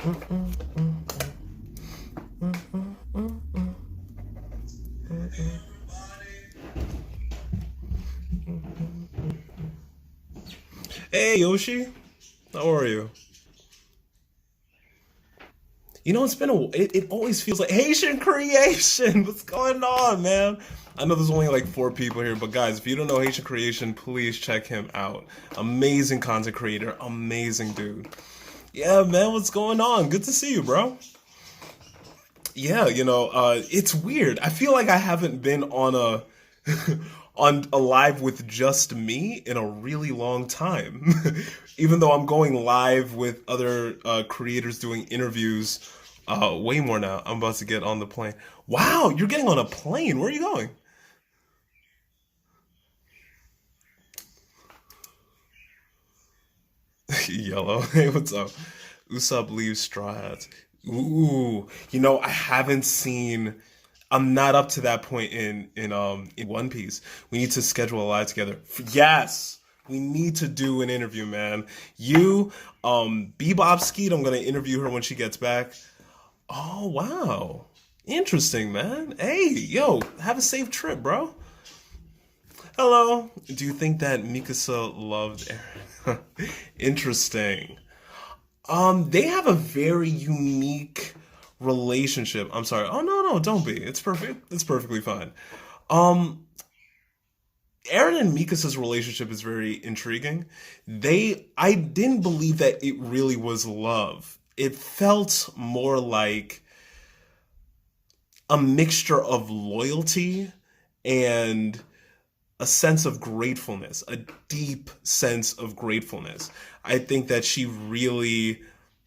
Hey Yoshi, how are you? You know, it's been it always feels like Haitian creation. What's going on, man? I know there's only like four people here, but guys, if you don't know Haitian creation, please check him out. Amazing content creator, amazing dude. Yeah, man, what's going on? Good to see you, bro. Yeah, it's weird. I feel like I haven't been on a on a live with just me in a really long time. Even though I'm going live with other creators doing interviews way more now. I'm about to get on the plane. Wow, you're getting on a plane. Where are you going? Yellow. Hey, what's up? Usopp leaves Straw Hats. Ooh, I haven't seen. I'm not up to that point in One Piece. We need to schedule a live together. Yes, we need to do an interview, man. You, Bebop Skeet. I'm gonna interview her when she gets back. Oh wow, interesting, man. Hey, yo, have a safe trip, bro. Hello. Do you think that Mikasa loved Eren? Interesting. They have a very unique relationship. I'm sorry. Oh no, no, don't be. It's perfect. It's perfectly fine. Um, Aaron and Mikasa's relationship is very intriguing. I didn't believe that it really was love. It felt more like a mixture of loyalty and a sense of gratefulness, a deep sense of gratefulness. I think that she really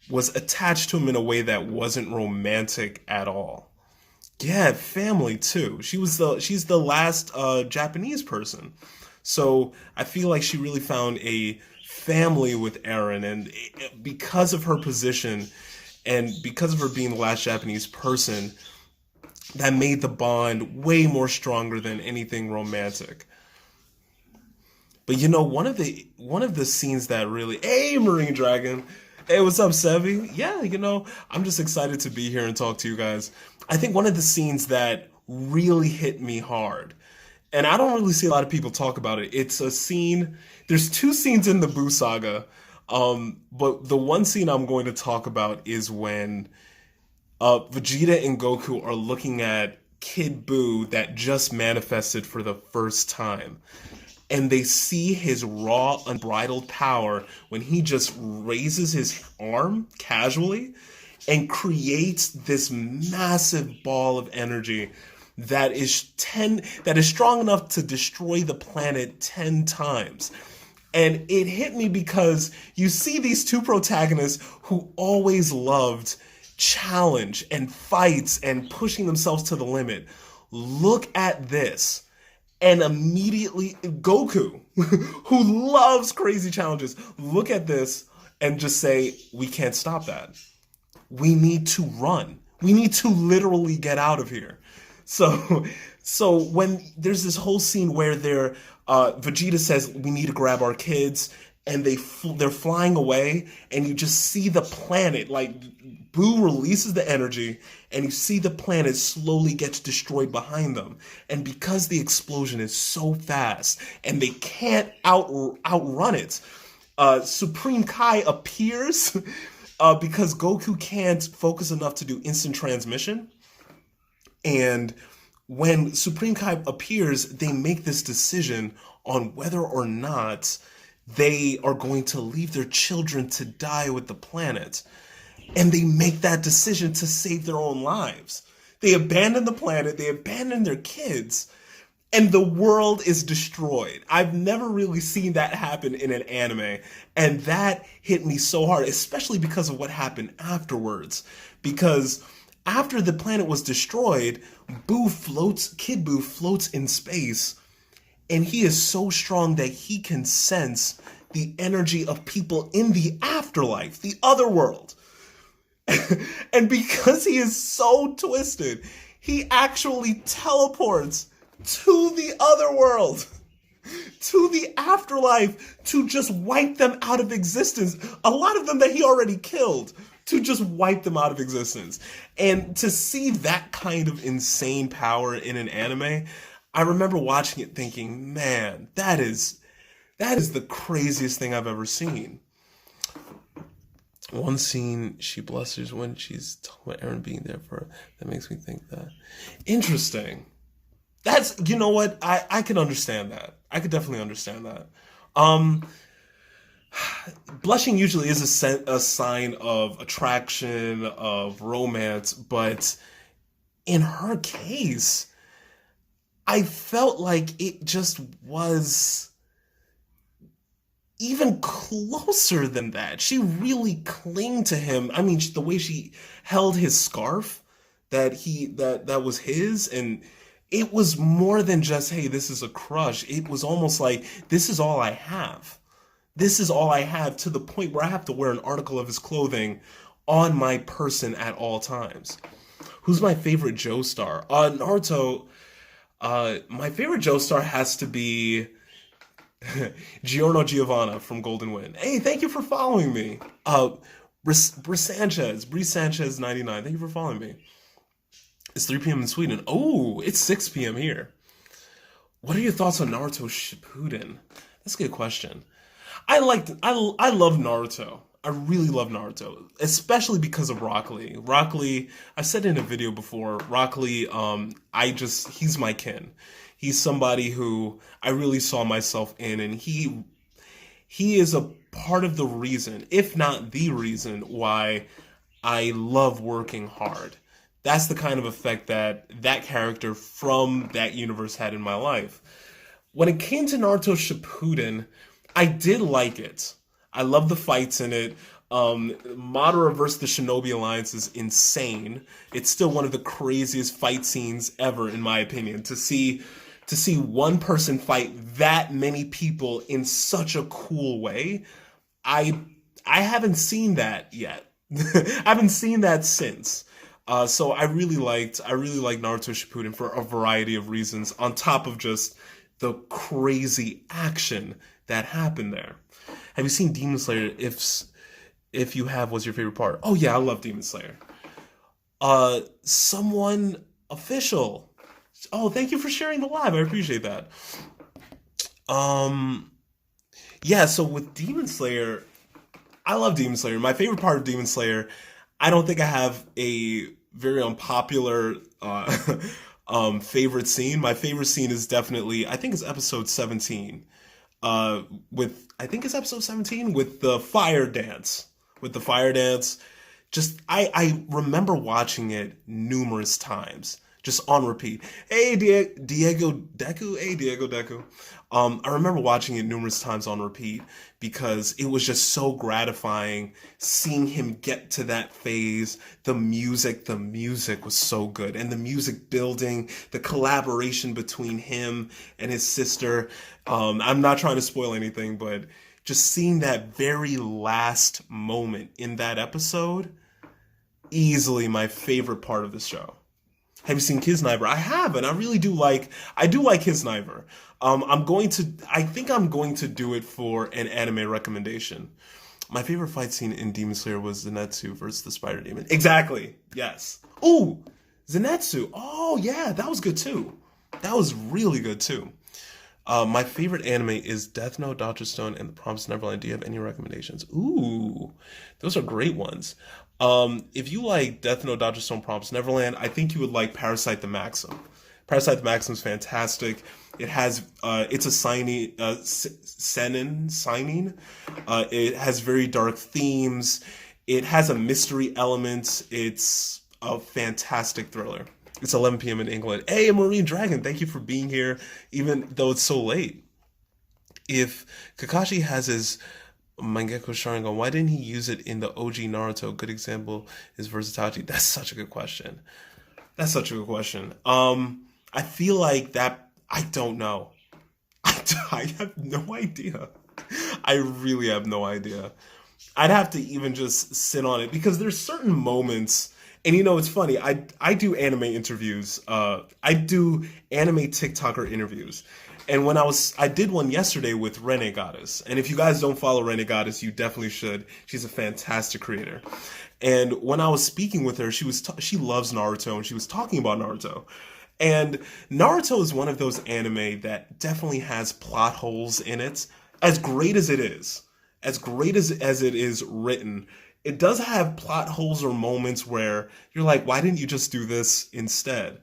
was attached to him in a way that wasn't romantic at all. Yeah, family too. She's the last Japanese person. So I feel like she really found a family with Eren, and because of her position and because of her being the last Japanese person, that made the bond way more stronger than anything romantic. But one of the scenes that really, hey, Marine Dragon, hey, what's up, Sevi? Yeah, I'm just excited to be here and talk to you guys. I think one of the scenes that really hit me hard, and I don't really see a lot of people talk about it. It's a scene. There's two scenes in the Boo saga, but the one scene I'm going to talk about is when Vegeta and Goku are looking at Kid Boo that just manifested for the first time, and they see his raw, unbridled power when he just raises his arm casually and creates this massive ball of energy that is strong enough to destroy the planet 10 times. And it hit me because you see these two protagonists who always loved challenge and fights and pushing themselves to the limit. Look at this. And immediately, Goku, who loves crazy challenges, look at this and just say, we can't stop that. We need to run. We need to literally get out of here. So, so when there's this whole scene where Vegeta says, we need to grab our kids, and they're flying away, and you just see the planet, like, Boo releases the energy, and you see the planet slowly gets destroyed behind them. And because the explosion is so fast, and they can't outrun it, Supreme Kai appears because Goku can't focus enough to do instant transmission. And when Supreme Kai appears, they make this decision on whether or not they are going to leave their children to die with the planet. And they make that decision to save their own lives. They abandon the planet, they abandon their kids, and the world is destroyed. I've never really seen that happen in an anime, and that hit me so hard, especially because of what happened afterwards. Because after the planet was destroyed, Kid Boo floats in space, and he is so strong that he can sense the energy of people in the afterlife, the other world. And because he is so twisted, he actually teleports to the other world, to the afterlife, to just wipe them out of existence. A lot of them that he already killed. to just wipe them out of existence. And to see that kind of insane power in an anime, I remember watching it thinking, man, that is the craziest thing I've ever seen. One scene, she blusters when she's talking about Eren being there for her. That makes me think that. Interesting. That's, you know what? I can understand that. I could definitely understand that. Blushing usually is a sign of attraction, of romance, but in her case, I felt like it just was even closer than that. She really clung to him. I mean, the way she held his scarf that was his, and it was more than just, hey, this is a crush. It was almost like, this is all I have. This is all I have, to the point where I have to wear an article of his clothing on my person at all times. Who's my favorite Joestar? Naruto, my favorite Joestar has to be Giorno Giovanna from Golden Wind. Hey, thank you for following me. Bree Sanchez 99. Thank you for following me. It's 3 p.m. in Sweden. Oh, it's 6 p.m. here. What are your thoughts on Naruto Shippuden? That's a good question. I love Naruto. I really love Naruto, especially because of Rock Lee. Rock Lee, I've said in a video before, Rock Lee, he's my kin. He's somebody who I really saw myself in, and he is a part of the reason, if not the reason, why I love working hard. That's the kind of effect that character from that universe had in my life. When it came to Naruto Shippuden, I did like it. I love the fights in it. Madara versus the Shinobi Alliance is insane. It's still one of the craziest fight scenes ever, in my opinion. To see one person fight that many people in such a cool way, I haven't seen that yet. I haven't seen that since. So I really liked Naruto Shippuden for a variety of reasons, on top of just the crazy action that happened there. Have you seen Demon Slayer? If you have, what's your favorite part? Oh yeah, I love Demon Slayer. Someone official. Oh, thank you for sharing the live. I appreciate that. Yeah, so with Demon Slayer, I love Demon Slayer. My favorite part of Demon Slayer, I don't think I have a very unpopular favorite scene. My favorite scene is definitely, I think it's episode 17. It's episode 17 with the fire dance. Just, I remember watching it numerous times, just on repeat. Hey, Diego Deku. Hey, Diego Deku. I remember watching it numerous times on repeat because it was just so gratifying seeing him get to that phase. The music was so good. And the music building, the collaboration between him and his sister. I'm not trying to spoil anything, but just seeing that very last moment in that episode, easily my favorite part of the show. Have you seen Kisniver? I have, and I do like Kisniver. I think I'm going to do it for an anime recommendation. My favorite fight scene in Demon Slayer was Zenitsu versus the Spider Demon. Exactly. Yes. Ooh, Zenitsu. Oh yeah, that was good too. That was really good too. My favorite anime is Death Note, Doctor Stone, and The Promised Neverland. Do you have any recommendations? Ooh, those are great ones. If you like Death Note, Doctor Stone, Promised Neverland, I think you would like Parasite the Maxim. Parasite the Maxim is fantastic. It has it's a signing. It has very dark themes. It has a mystery element. It's a fantastic thriller. It's 11 p.m. in England. Hey, Marine Dragon, thank you for being here, even though it's so late. If Kakashi has his Mangekyo Sharingan, why didn't he use it in the OG Naruto? Good example is versatility. That's such a good question. I feel like that, I don't know. I have no idea. I really have no idea. I'd have to even just sit on it because there's certain moments. And you know, it's funny, I do anime interviews. I do anime TikToker interviews. And I did one yesterday with Rene Goddess. And if you guys don't follow Rene Goddess, you definitely should. She's a fantastic creator. And when I was speaking with her, she loves Naruto, and she was talking about Naruto. And Naruto is one of those anime that definitely has plot holes in it. As great as it is, as great as it is written, it does have plot holes or moments where you're like, why didn't you just do this instead?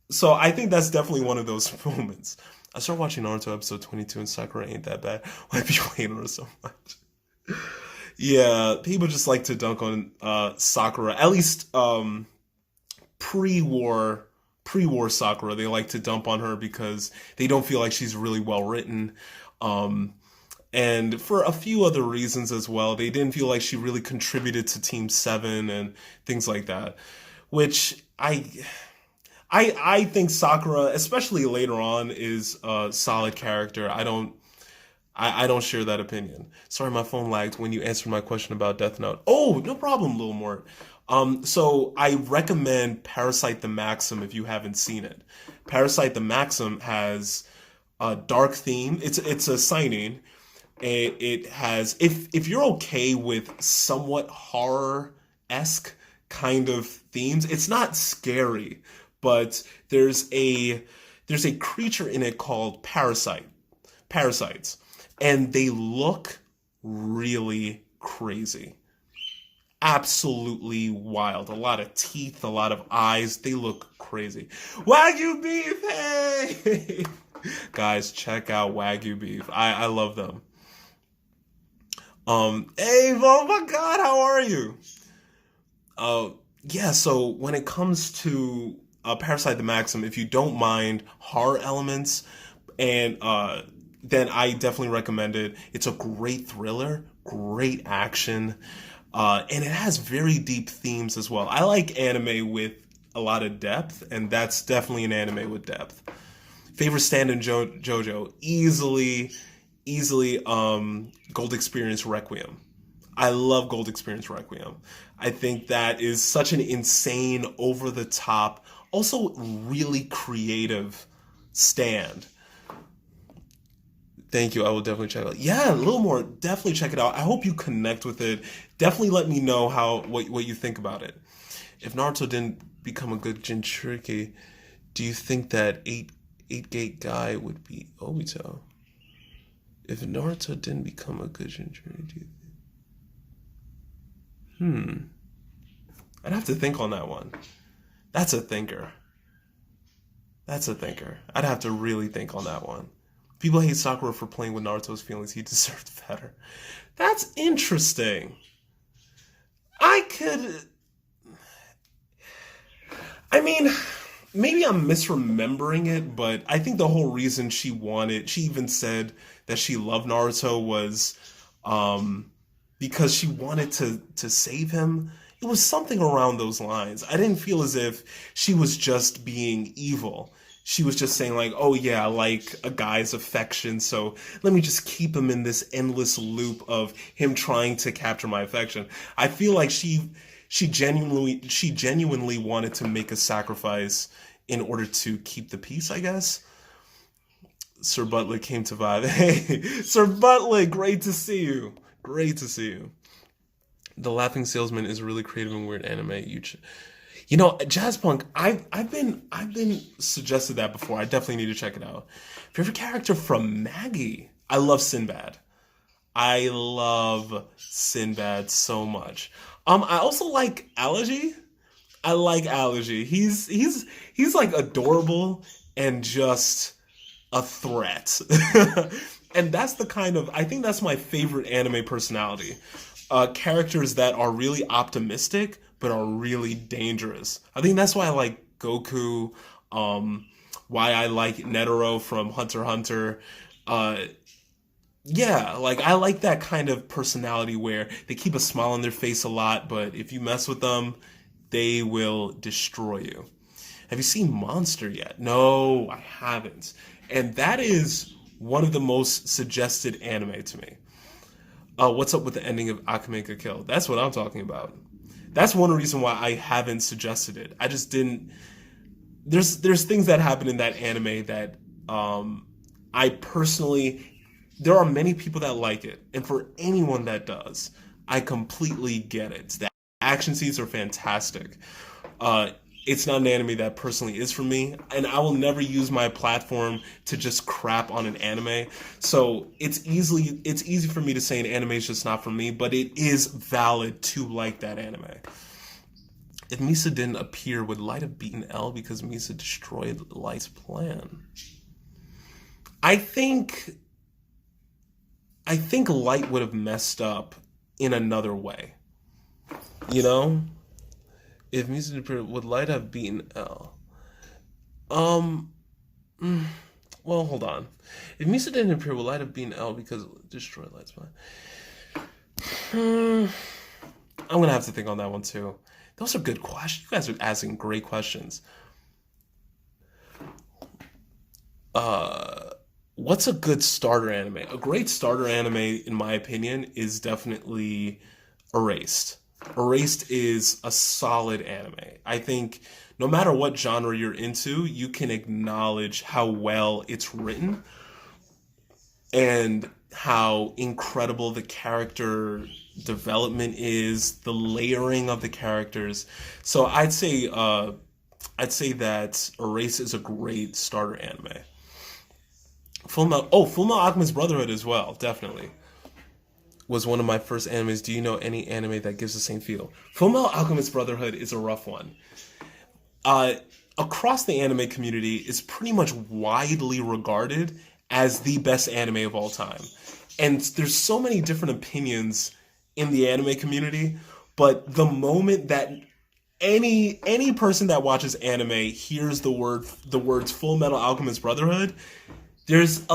So I think that's definitely one of those moments. I started watching Naruto episode 22 and Sakura ain't that bad. Why be waiting on her so much? Yeah, people just like to dunk on Sakura. At least pre-war pre-war Sakura. They like to dump on her because they don't feel like she's really well written. Um, and for a few other reasons as well. They didn't feel like she really contributed to Team 7 and things like that. Which I think Sakura, especially later on, is a solid character. I don't share that opinion. Sorry, my phone lagged when you answered my question about Death Note. Oh, no problem, Lil Mort. So I recommend Parasite the Maxim if you haven't seen it. Parasite the Maxim has a dark theme. It's a signing. It has, if you're okay with somewhat horror-esque kind of themes, it's not scary, but there's a creature in it called parasites, and they look really crazy, absolutely wild. A lot of teeth, a lot of eyes. They look crazy. Wagyu beef, hey! Guys, check out Wagyu beef. I love them. Hey, oh my God, how are you? Uh, yeah. So when it comes to Parasite the Maxim, if you don't mind horror elements, and then I definitely recommend it. It's a great thriller, great action, and it has very deep themes as well. I like anime with a lot of depth, and that's definitely an anime with depth. Favorite stand-in Jojo, easily Gold Experience Requiem. I love Gold Experience Requiem. I think that is such an insane, over the top, also really creative stand. Thank you. I will definitely check it out. Yeah, a little more. Definitely check it out. I hope you connect with it. Definitely let me know what you think about it. If Naruto didn't become a good Jinchuriki, do you think that eight gate guy would be Obito? If Naruto didn't become a good Jinchuriki, do you think? I'd have to think on that one. That's a thinker. That's a thinker. I'd have to really think on that one. People hate Sakura for playing with Naruto's feelings. He deserved better. That's interesting. I could... I mean, maybe I'm misremembering it, but I think the whole reason she even said that she loved Naruto was because she wanted to save him. It was something around those lines. I didn't feel as if she was just being evil. She was just saying like, oh yeah, I like a guy's affection, so let me just keep him in this endless loop of him trying to capture my affection. I feel like she genuinely wanted to make a sacrifice in order to keep the peace, I guess. Sir Butler came to vibe. Hey, Sir Butler, great to see you. Great to see you. The Laughing Salesman is a really creative and weird anime. You know, Jazzpunk, I've been suggested that before. I definitely need to check it out. Favorite character from Maggie? I love Sinbad. I love Sinbad so much. I also like Allergy. I like Allergy. He's like adorable and just a threat. And that's the kind of, I think that's my favorite anime personality. Characters that are really optimistic but are really dangerous. I think that's why I like Goku, why I like Netero from Hunter x Hunter. Yeah, like I like that kind of personality where they keep a smile on their face a lot, but if you mess with them, they will destroy you. Have you seen Monster yet? No, I haven't. And that is one of the most suggested anime to me. What's up with the ending of Akame ga Kill? That's what I'm talking about. That's one reason why I haven't suggested it. I just didn't. There's things that happen in that anime that I personally. There are many people that like it, and for anyone that does, I completely get it. That action scenes are fantastic. It's not an anime that personally is for me, and I will never use my platform to just crap on an anime. So it's easy for me to say an anime is just not for me, but it is valid to like that anime. If Misa didn't appear, would Light have beaten L because Misa destroyed Light's plan? I think Light would have messed up in another way. You know? If Misa didn't appear, would Light have beaten L? Well, hold on. If Misa didn't appear, would Light have beaten L because it destroyed Light's plan? I'm gonna have to think on that one too. Those are good questions. You guys are asking great questions. What's a good starter anime? A great starter anime, in my opinion, is definitely Erased. Erased is a solid anime. I think no matter what genre you're into, you can acknowledge how well it's written and how incredible the character development is, the layering of the characters. So I'd say that Erase is a great starter anime. Fullmetal Alchemist Brotherhood as well, definitely. Was one of my first animes. Do you know any anime that gives the same feel? Fullmetal Alchemist Brotherhood is a rough one. Across the anime community, is pretty much widely regarded as the best anime of all time. And there's so many different opinions in the anime community, but the moment that any person that watches anime hears the words Fullmetal Alchemist Brotherhood, there's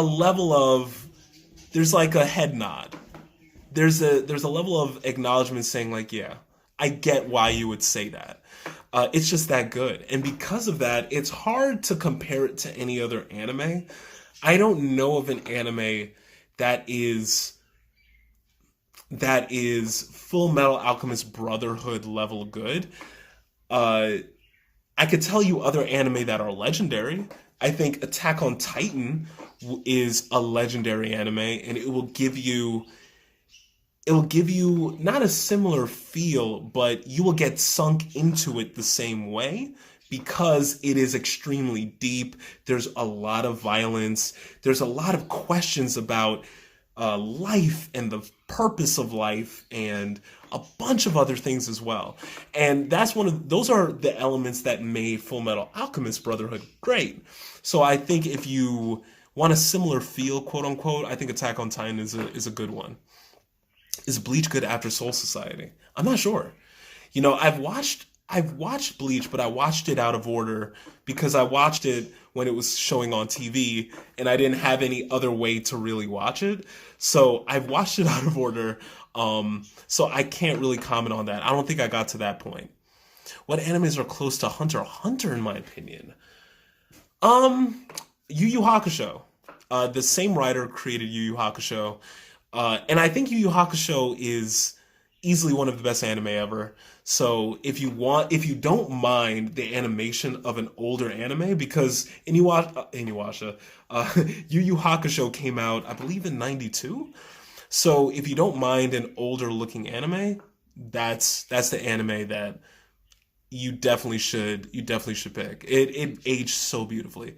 like a head nod. There's a level of acknowledgement saying like, yeah, I get why you would say that. It's just that good. And because of that, it's hard to compare it to any other anime. I don't know of an anime that is Fullmetal Alchemist Brotherhood level good. I could tell you other anime that are legendary. I think Attack on Titan is a legendary anime, and it will give you not a similar feel, but you will get sunk into it the same way because it is extremely deep. There's a lot of violence. There's a lot of questions about life and the purpose of life and a bunch of other things as well. And those are the elements that made Fullmetal Alchemist Brotherhood great. So I think if you want a similar feel, quote unquote, I think Attack on Titan is a good one. Is Bleach good after Soul Society? I'm not sure. You know, I've watched Bleach, but I watched it out of order because I watched it when it was showing on TV and I didn't have any other way to really watch it. So I've watched it out of order. So I can't really comment on that. I don't think I got to that point. What animes are close to Hunter x Hunter in my opinion? Yu Yu Hakusho. The same writer created Yu Yu Hakusho. And I think Yu Yu Hakusho is easily one of the best anime ever. So if you don't mind the animation of an older anime, because Yu Yu Hakusho came out, I believe, in '92. So if you don't mind an older looking anime, that's the anime that you definitely should pick. It aged so beautifully.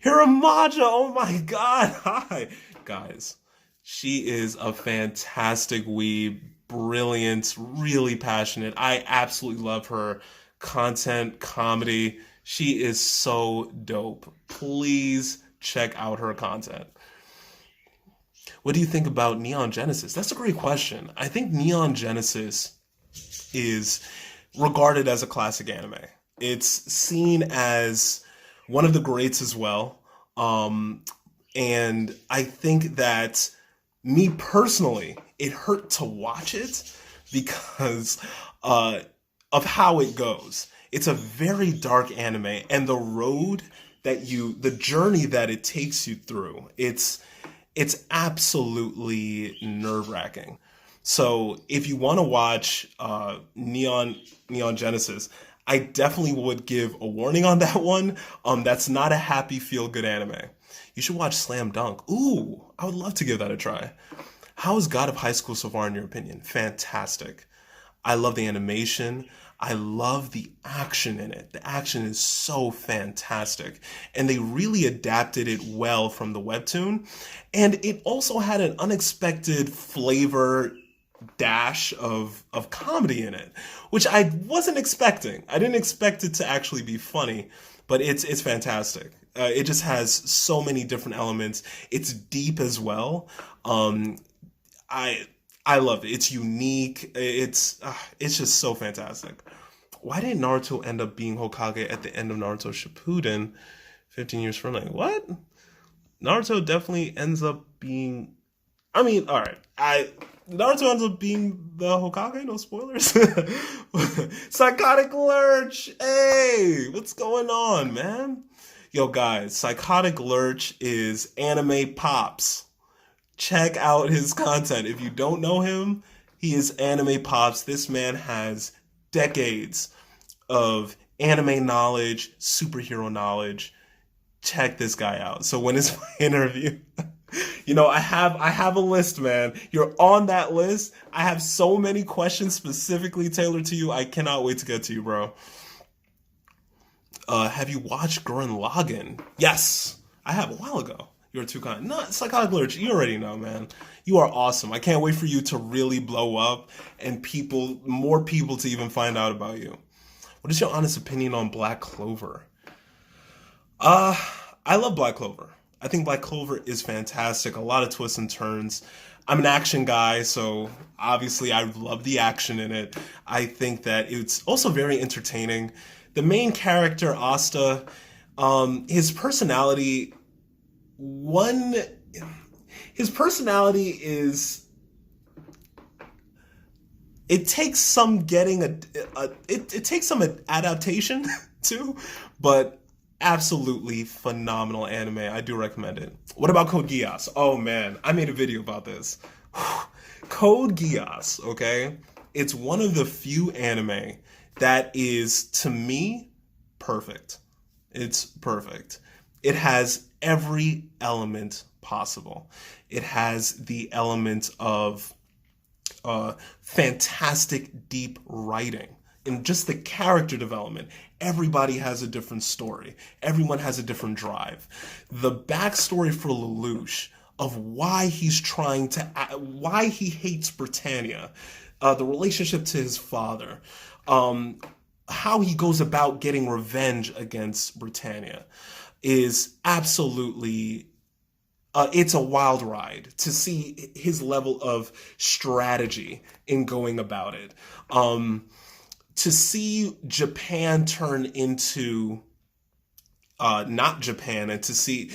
Hiramaja, oh my god, hi guys. She is a fantastic weeb, brilliant, really passionate. I absolutely love her content, comedy. She is so dope. Please check out her content. What do you think about Neon Genesis? That's a great question. I think Neon Genesis is regarded as a classic anime. It's seen as one of the greats as well. And I think that me personally, it hurt to watch it because of how it goes. It's a very dark anime, and the journey that it takes you through, it's absolutely nerve-wracking. So if you want to watch Neon Genesis, I definitely would give a warning on that one. That's not a happy, feel-good anime. You should watch Slam Dunk. Ooh, I would love to give that a try. How is God of High School so far in your opinion? Fantastic. I love the animation. I love the action in it. The action is so fantastic. And they really adapted it well from the webtoon. And it also had an unexpected flavor dash of comedy in it, which I wasn't expecting. I didn't expect it to actually be funny, but it's fantastic. It just has so many different elements. It's deep as well. Um, I I love it. It's unique. It's just so fantastic. Why did Naruto end up being Hokage at the end of Naruto Shippuden 15 years from now? What? Naruto definitely ends up being, I mean, all right. Naruto ends up being the Hokage. No spoilers. Psychotic Lurch. Hey, what's going on, man? Yo, guys, Psychotic Lurch is anime pops. Check out his content. If you don't know him, he is anime pops. This man has decades of anime knowledge, superhero knowledge. Check this guy out. So when is my interview? I have a list, man. You're on that list. I have so many questions specifically tailored to you. I cannot wait to get to you, bro. Have you watched Gurren Lagann? Yes, I have a while ago. You're too kind. No, Psychotic Lurch, you already know, man. You are awesome. I can't wait for you to really blow up and more people to even find out about you. What is your honest opinion on Black Clover? Uh, I love Black Clover. I think Black Clover is fantastic. A lot of twists and turns. I'm an action guy, so obviously I love the action in it. I think that it's also very entertaining. The main character, Asta, his personality, one, his personality is, it takes some getting it takes some adaptation too, but absolutely phenomenal anime. I do recommend it. What about Code Geass? Oh man, I made a video about this. Code Geass, okay? It's one of the few anime that is, to me, perfect. It's perfect. It has every element possible. It has the element of fantastic deep writing and just the character development. Everybody has a different story. Everyone has a different drive. The backstory for Lelouch of why why he hates Britannia, the relationship to his father, how he goes about getting revenge against Britannia is absolutely it's a wild ride to see his level of strategy in going about it. To see Japan turn into not Japan, and to see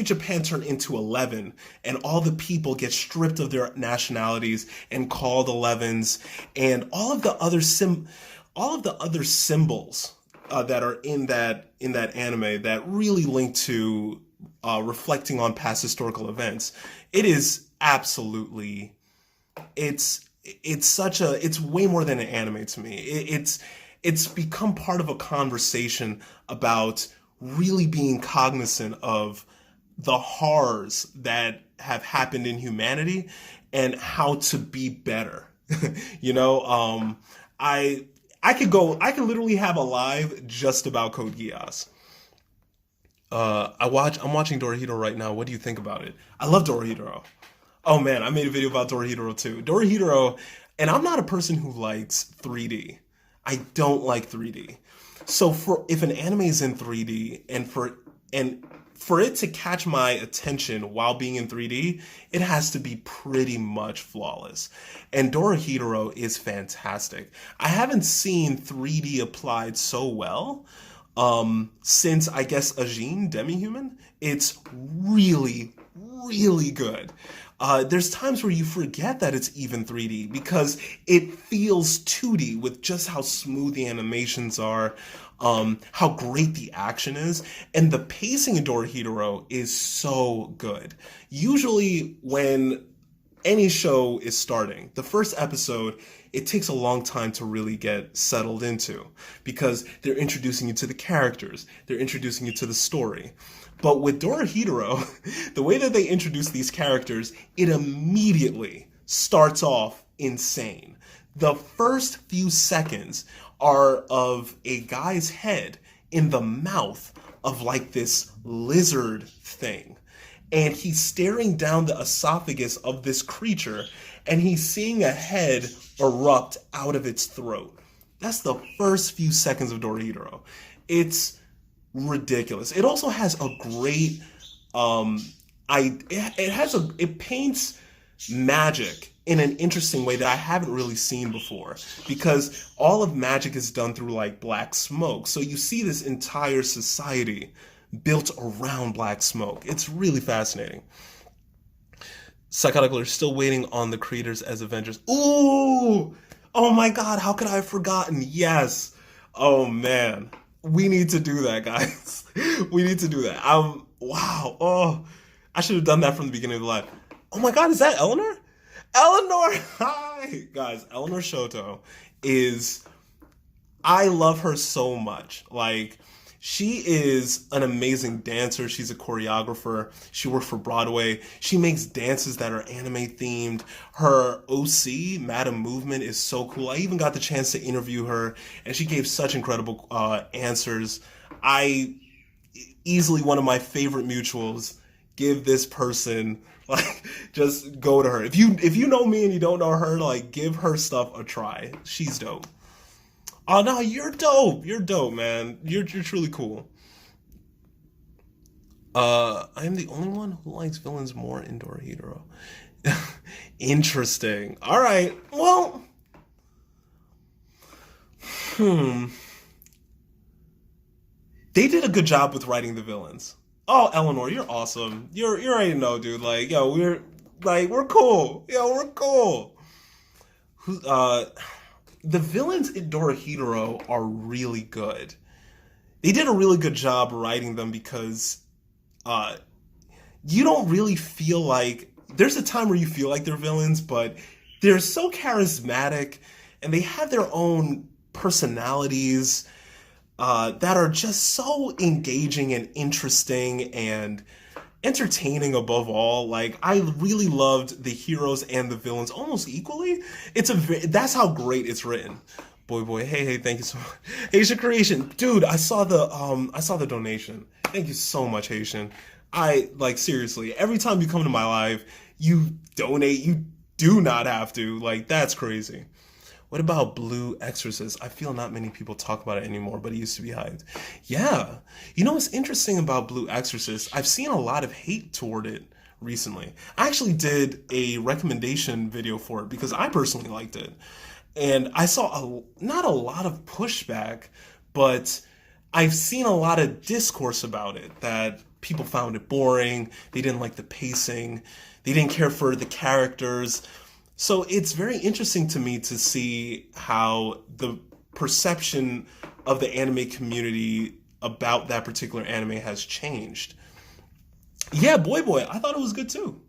Japan turn into 11, and all the people get stripped of their nationalities and called 11s, and all of the other symbols that are in that anime that really link to reflecting on past historical events. It is absolutely, it's way more than an anime to me. It's become part of a conversation about really being cognizant of the horrors that have happened in humanity and how to be better. you know, I could literally have a live just about Code Geass. I'm watching Dorohedoro right now. What do you think about it? I love Dorohedoro. Oh man, I made a video about Dorohedoro too. Dorohedoro, and I'm not a person who likes 3D. I don't like 3D. So if an anime is in 3D and for it to catch my attention while being in 3D, it has to be pretty much flawless. And Dorohedoro is fantastic. I haven't seen 3D applied so well since, I guess, Ajin Demi-Human. It's really, really good. There's times where you forget that it's even 3D because it feels 2D with just how smooth the animations are, how great the action is, and the pacing in Dorohedoro is so good. Usually when any show is starting, the first episode, it takes a long time to really get settled into because they're introducing you to the characters, they're introducing you to the story. But with Dorohedoro, the way that they introduce these characters, it immediately starts off insane. The first few seconds are of a guy's head in the mouth of like this lizard thing. And he's staring down the esophagus of this creature, and he's seeing a head erupt out of its throat. That's the first few seconds of Dorihiro. It's ridiculous. It also has a great it paints magic in an interesting way that I haven't really seen before, because all of magic is done through like black smoke. So you see this entire society built around black smoke. It's really fascinating. Psychotic Alert, still waiting on the creators as Avengers. Ooh! Oh my god, how could I have forgotten? Yes. Oh man. We need to do that, guys. We need to do that. Wow. Oh, I should have done that from the beginning of the live. Oh my god, is that Eleanor? Eleanor! Hi! Guys, Eleanor Shoto I love her so much. Like, she is an amazing dancer. She's a choreographer. She worked for Broadway. She makes dances that are anime themed. Her OC, Madam Movement, is so cool. I even got the chance to interview her, and she gave such incredible answers. Easily one of my favorite mutuals. Give this person, like, just go to her. If you know me and you don't know her, like, give her stuff a try. She's dope. Oh no, you're dope. You're dope, man. You're truly cool. I am the only one who likes villains more in Dorihiro. Interesting. All right. Well, they did a good job with writing the villains. Oh, Eleanor, you're awesome. You already know, dude. Like, yo, we're cool. Yo, we're cool. The villains in Dorihiro are really good. They did a really good job writing them, because you don't really feel like... There's a time where you feel like they're villains, but they're so charismatic, and they have their own personalities that are just so engaging and interesting and entertaining above all. Like, I really loved the heroes and the villains almost equally. That's how great it's written. Boy, hey, thank you so much. Haitian Creation, dude, I saw the donation. Thank you so much, Haitian. Seriously, every time you come to my live, you donate. You do not have to. Like, that's crazy. What about Blue Exorcist? I feel not many people talk about it anymore, but it used to be hyped. Yeah. You know what's interesting about Blue Exorcist? I've seen a lot of hate toward it recently. I actually did a recommendation video for it because I personally liked it. And I saw not a lot of pushback, but I've seen a lot of discourse about it, that people found it boring, they didn't like the pacing, they didn't care for the characters. So it's very interesting to me to see how the perception of the anime community about that particular anime has changed. Yeah, boy, I thought it was good too.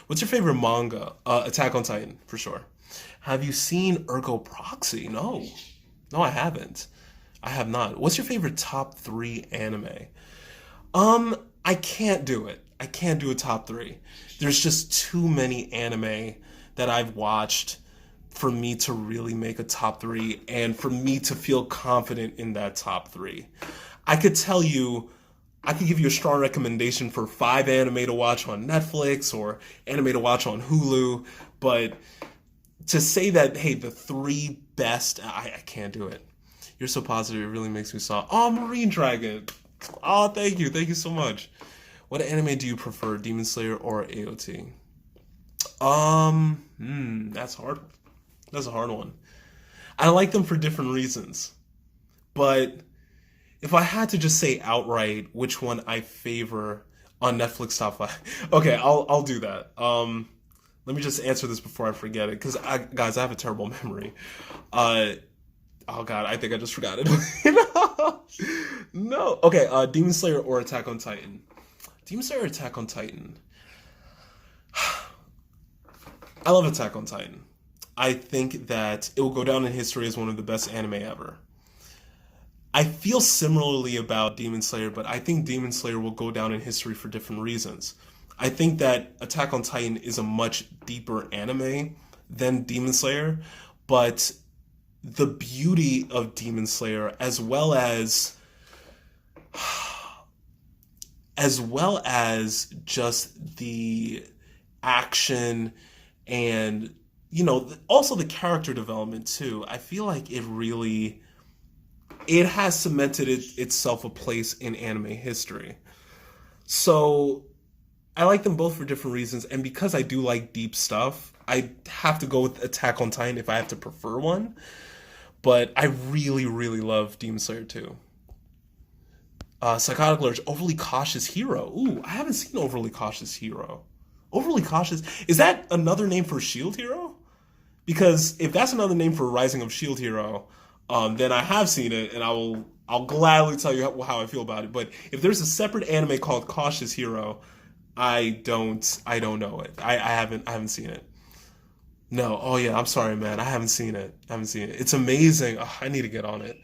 What's your favorite manga? Attack on Titan, for sure. Have you seen Ergo Proxy? No, I haven't. I have not. What's your favorite top 3 anime? I can't do it. I can't do a top 3. There's just too many anime that I've watched for me to really make a top 3 and for me to feel confident in that top 3. I could give you a strong recommendation for 5 anime to watch on Netflix or anime to watch on Hulu, but to say that, hey, the 3 best, I can't do it. You're so positive, it really makes me soft. Oh, Marine Dragon. Oh, thank you so much. What anime do you prefer, Demon Slayer or AOT? That's hard. That's a hard one. I like them for different reasons. But if I had to just say outright which one I favor on Netflix top 5, okay, I'll do that. Let me just answer this before I forget it, because guys, I have a terrible memory. Oh god, I think I just forgot it. No. Okay, Demon Slayer or Attack on Titan? Demon Slayer or Attack on Titan? I love Attack on Titan. I think that it will go down in history as one of the best anime ever. I feel similarly about Demon Slayer, but I think Demon Slayer will go down in history for different reasons. I think that Attack on Titan is a much deeper anime than Demon Slayer, but the beauty of Demon Slayer, as well as just the action and also the character development too. I feel like it has cemented itself a place in anime history. So I like them both for different reasons, and because I do like deep stuff, I have to go with Attack on Titan if I have to prefer one. But I really, really love Demon Slayer too. Psychotic Lurch, Overly Cautious Hero. Ooh, I haven't seen Overly Cautious Hero. Overly Cautious, is that another name for Shield Hero? Because if that's another name for Rising of Shield Hero, then I have seen it, and I'll gladly tell you how I feel about it. But if there's a separate anime called Cautious Hero, I don't know it. I haven't seen it. No. Oh yeah, I'm sorry, man. I haven't seen it. It's amazing. Ugh, I need to get on it.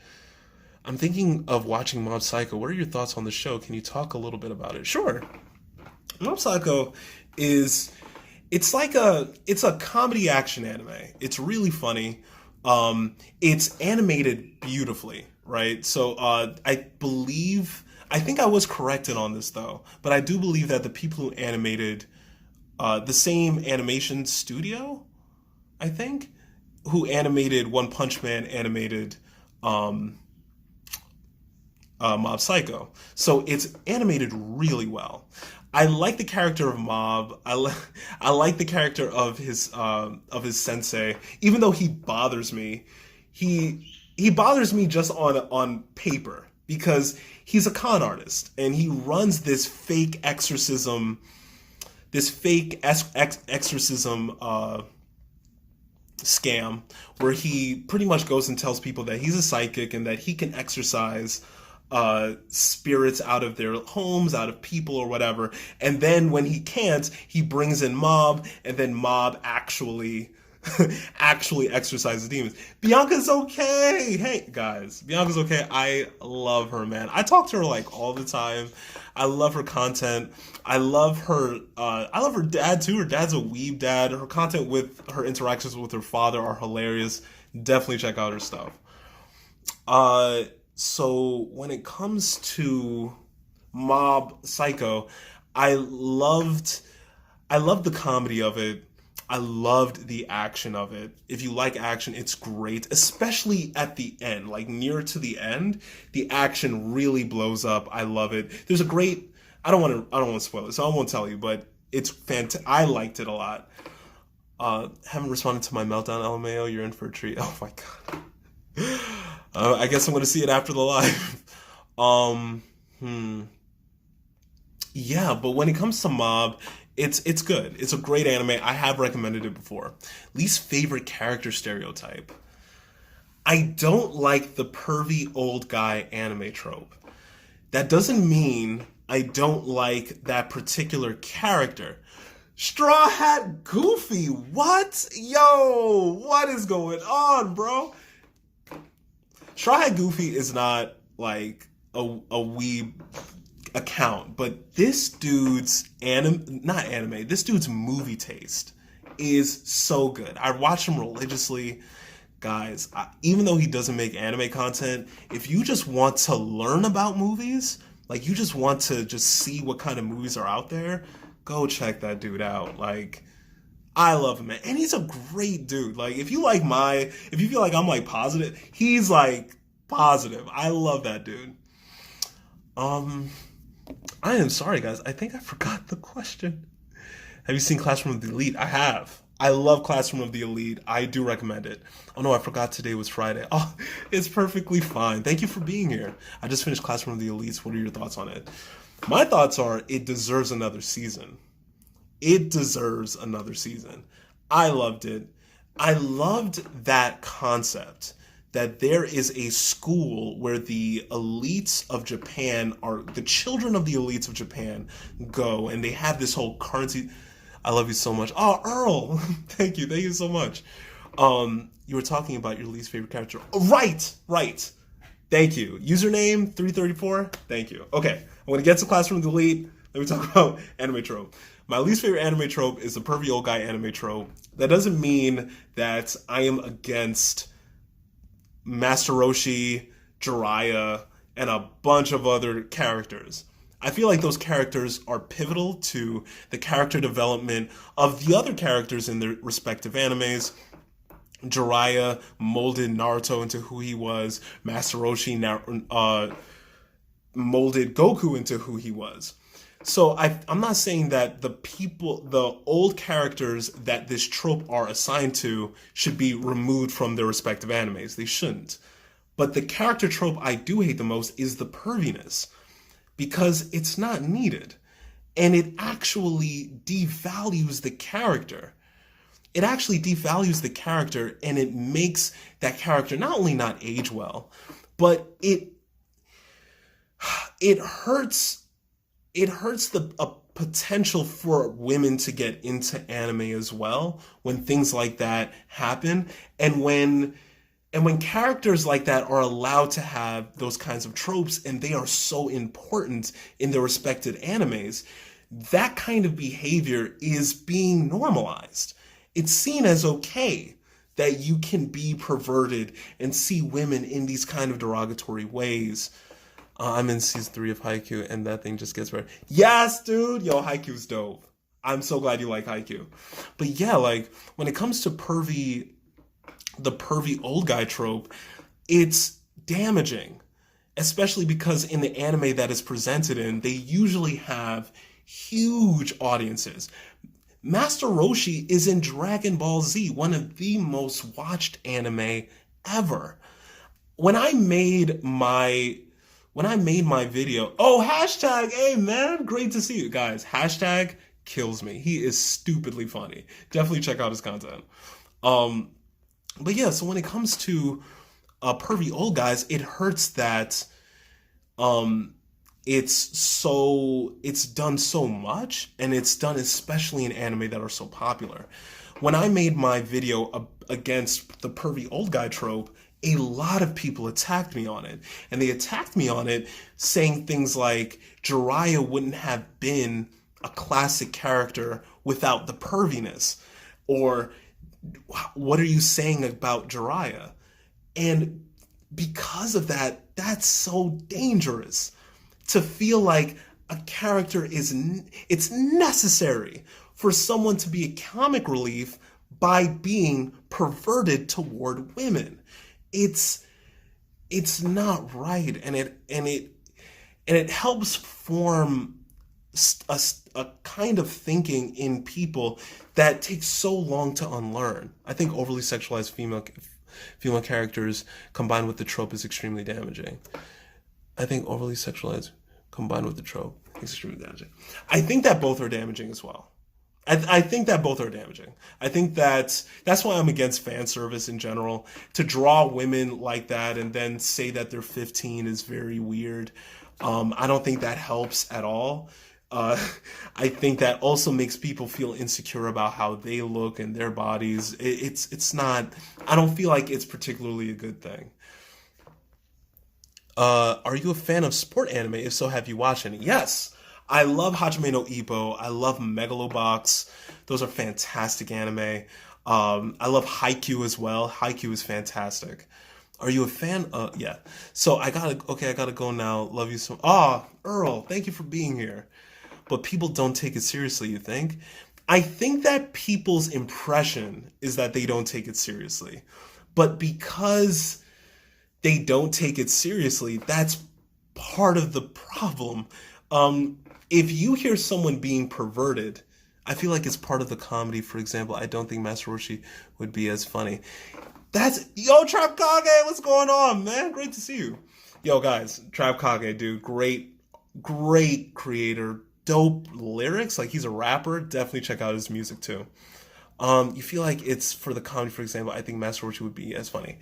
I'm thinking of watching Mob Psycho. What are your thoughts on the show? Can you talk a little bit about it? Sure. Mob Psycho is it's a comedy action anime. It's really funny. It's animated beautifully, right? So I think I was corrected on this though, but I do believe that the people who animated the same animation studio, I think, who animated One Punch Man animated Mob Psycho. So it's animated really well. I like the character of Mob. I like the character of his sensei, even though he bothers me. He bothers me just on paper because he's a con artist and he runs this fake exorcism scam where he pretty much goes and tells people that he's a psychic and that he can exorcise spirits out of their homes, out of people or whatever. And then when he can't, he brings in Mob, and then Mob actually exorcises demons. Bianca's okay. Hey guys, Bianca's okay. I love her, man. I talk to her like all the time. I love her content. I love her dad too. Her dad's a weeb dad. Her content with her interactions with her father are hilarious. Definitely check out her stuff. So when it comes to Mob Psycho, I loved the comedy of it. I loved the action of it. If you like action, it's great, especially at the end, like near to the end, the action really blows up. I love it. There's a great, I don't want to spoil it, so I won't tell you, but it's fantastic. I liked it a lot. Haven't responded to my meltdown, LMAO. You're in for a treat. Oh my god. I guess I'm going to see it after the live. Yeah, but when it comes to Mob, it's good. It's a great anime. I have recommended it before. Least favorite character stereotype. I don't like the pervy old guy anime trope. That doesn't mean I don't like that particular character. Straw Hat Goofy, what? Yo, what is going on, bro? Straw Hat Goofy is not like a weeb account, but this dude's this dude's movie taste is so good. I watch him religiously. Guys, even though he doesn't make anime content, if you just want to learn about movies, like you just want to just see what kind of movies are out there, go check that dude out. Like, I love him, man. And he's a great dude. Like, if you feel like I'm like positive, he's like positive. I love that dude. I am sorry, guys. I think I forgot the question. Have you seen Classroom of the Elite? I have. I love Classroom of the Elite. I do recommend it. Oh no, I forgot today was Friday. Oh, it's perfectly fine. Thank you for being here. I just finished Classroom of the Elites. What are your thoughts on it? My thoughts are it deserves another season. It deserves another season. I loved it. I loved that concept that there is a school where the elites of Japan the children of the elites of Japan go, and they have this whole currency. I love you so much. Oh, Earl. Thank you so much. You were talking about your least favorite character. Oh, right. Thank you. Username 334. Thank you. Okay, I'm gonna get to Classroom of the Elite. Let me talk about anime trope. My least favorite anime trope is the pervy old guy anime trope. That doesn't mean that I am against Master Roshi, Jiraiya, and a bunch of other characters. I feel like those characters are pivotal to the character development of the other characters in their respective animes. Jiraiya molded Naruto into who he was. Master Roshi molded Goku into who he was. So I'm not saying that the old characters that this trope are assigned to should be removed from their respective animes. They shouldn't. But the character trope I do hate the most is the perviness, because it's not needed. And it actually devalues the character. It actually devalues the character, and it makes that character not only not age well, but it hurts a potential for women to get into anime as well when things like that happen, and when characters like that are allowed to have those kinds of tropes and they are so important in their respective animes, that kind of behavior is being normalized. It's seen as okay that you can be perverted and see women in these kind of derogatory ways. I'm in season 3 of Haikyuu, and that thing just gets better. Yes, dude! Yo, Haikyuu's dope. I'm so glad you like Haikyuu. But yeah, like, when it comes to the pervy old guy trope, it's damaging. Especially because in the anime that it's presented in, they usually have huge audiences. Master Roshi is in Dragon Ball Z, one of the most watched anime ever. When I made my video, hashtag, hey man, great to see you guys. Hashtag kills me. He is stupidly funny. Definitely check out his content. But yeah, so when it comes to pervy old guys, it hurts that it's done so much, and it's done especially in anime that are so popular. When I made my video against the pervy old guy trope, a lot of people attacked me on it. And they attacked me on it saying things like, Jiraiya wouldn't have been a classic character without the perviness. Or, what are you saying about Jiraiya? And because of that, that's so dangerous. To feel like a character it's necessary for someone to be a comic relief by being perverted toward women. It's not right, and it helps form a kind of thinking in people that takes so long to unlearn. I think overly sexualized female characters combined with the trope is extremely damaging. I think overly sexualized combined with the trope is extremely damaging. I think that both are damaging as well. I think that both are damaging. I think that's why I'm against fan service in general. To draw women like that and then say that they're 15 is very weird. I don't think that helps at all. I think that also makes people feel insecure about how they look and their bodies. It's not. I don't feel like it's particularly a good thing. Are you a fan of sport anime? If so, have you watched any? Yes. I love Hajime no Ippo. I love Megalobox. Those are fantastic anime. I love Haikyuu as well. Haikyuu is fantastic. Are you a fan? Yeah. So I gotta go now. Love you so. Earl, thank you for being here. But people don't take it seriously, you think? I think that people's impression is that they don't take it seriously. But because they don't take it seriously, that's part of the problem. If you hear someone being perverted, I feel like it's part of the comedy. For example, I don't think Master Roshi would be as funny. Yo, Trap Kage, what's going on, man? Great to see you. Yo, guys, Trap Kage, dude, great creator, dope lyrics. Like, he's a rapper. Definitely check out his music too. You feel like it's for the comedy, for example, I think Master Roshi would be as funny.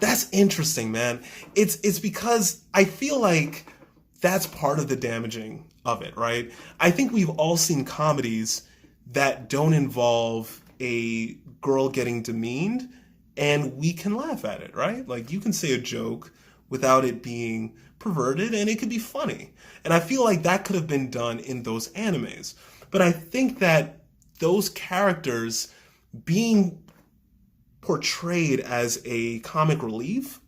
That's interesting, man. It's because I feel like that's part of the damaging of it, right? I think we've all seen comedies that don't involve a girl getting demeaned, and we can laugh at it, right? Like, you can say a joke without it being perverted, and it could be funny. And I feel like that could have been done in those animes. But I think that those characters being portrayed as a comic relief,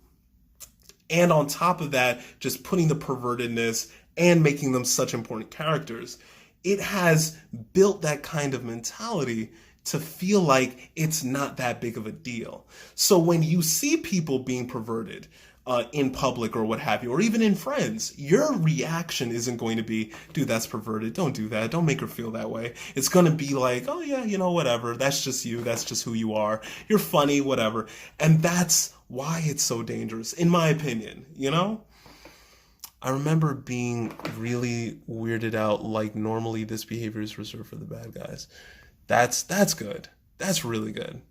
and on top of that, just putting the pervertedness and making them such important characters, it has built that kind of mentality to feel like it's not that big of a deal. So when you see people being perverted in public or what have you, or even in friends, your reaction isn't going to be, dude, that's perverted. Don't do that. Don't make her feel that way. It's going to be like, oh yeah, whatever. That's just you. That's just who you are. You're funny, whatever. And that's why it's so dangerous, in my opinion, I remember being really weirded out, like normally this behavior is reserved for the bad guys. That's good. That's really good.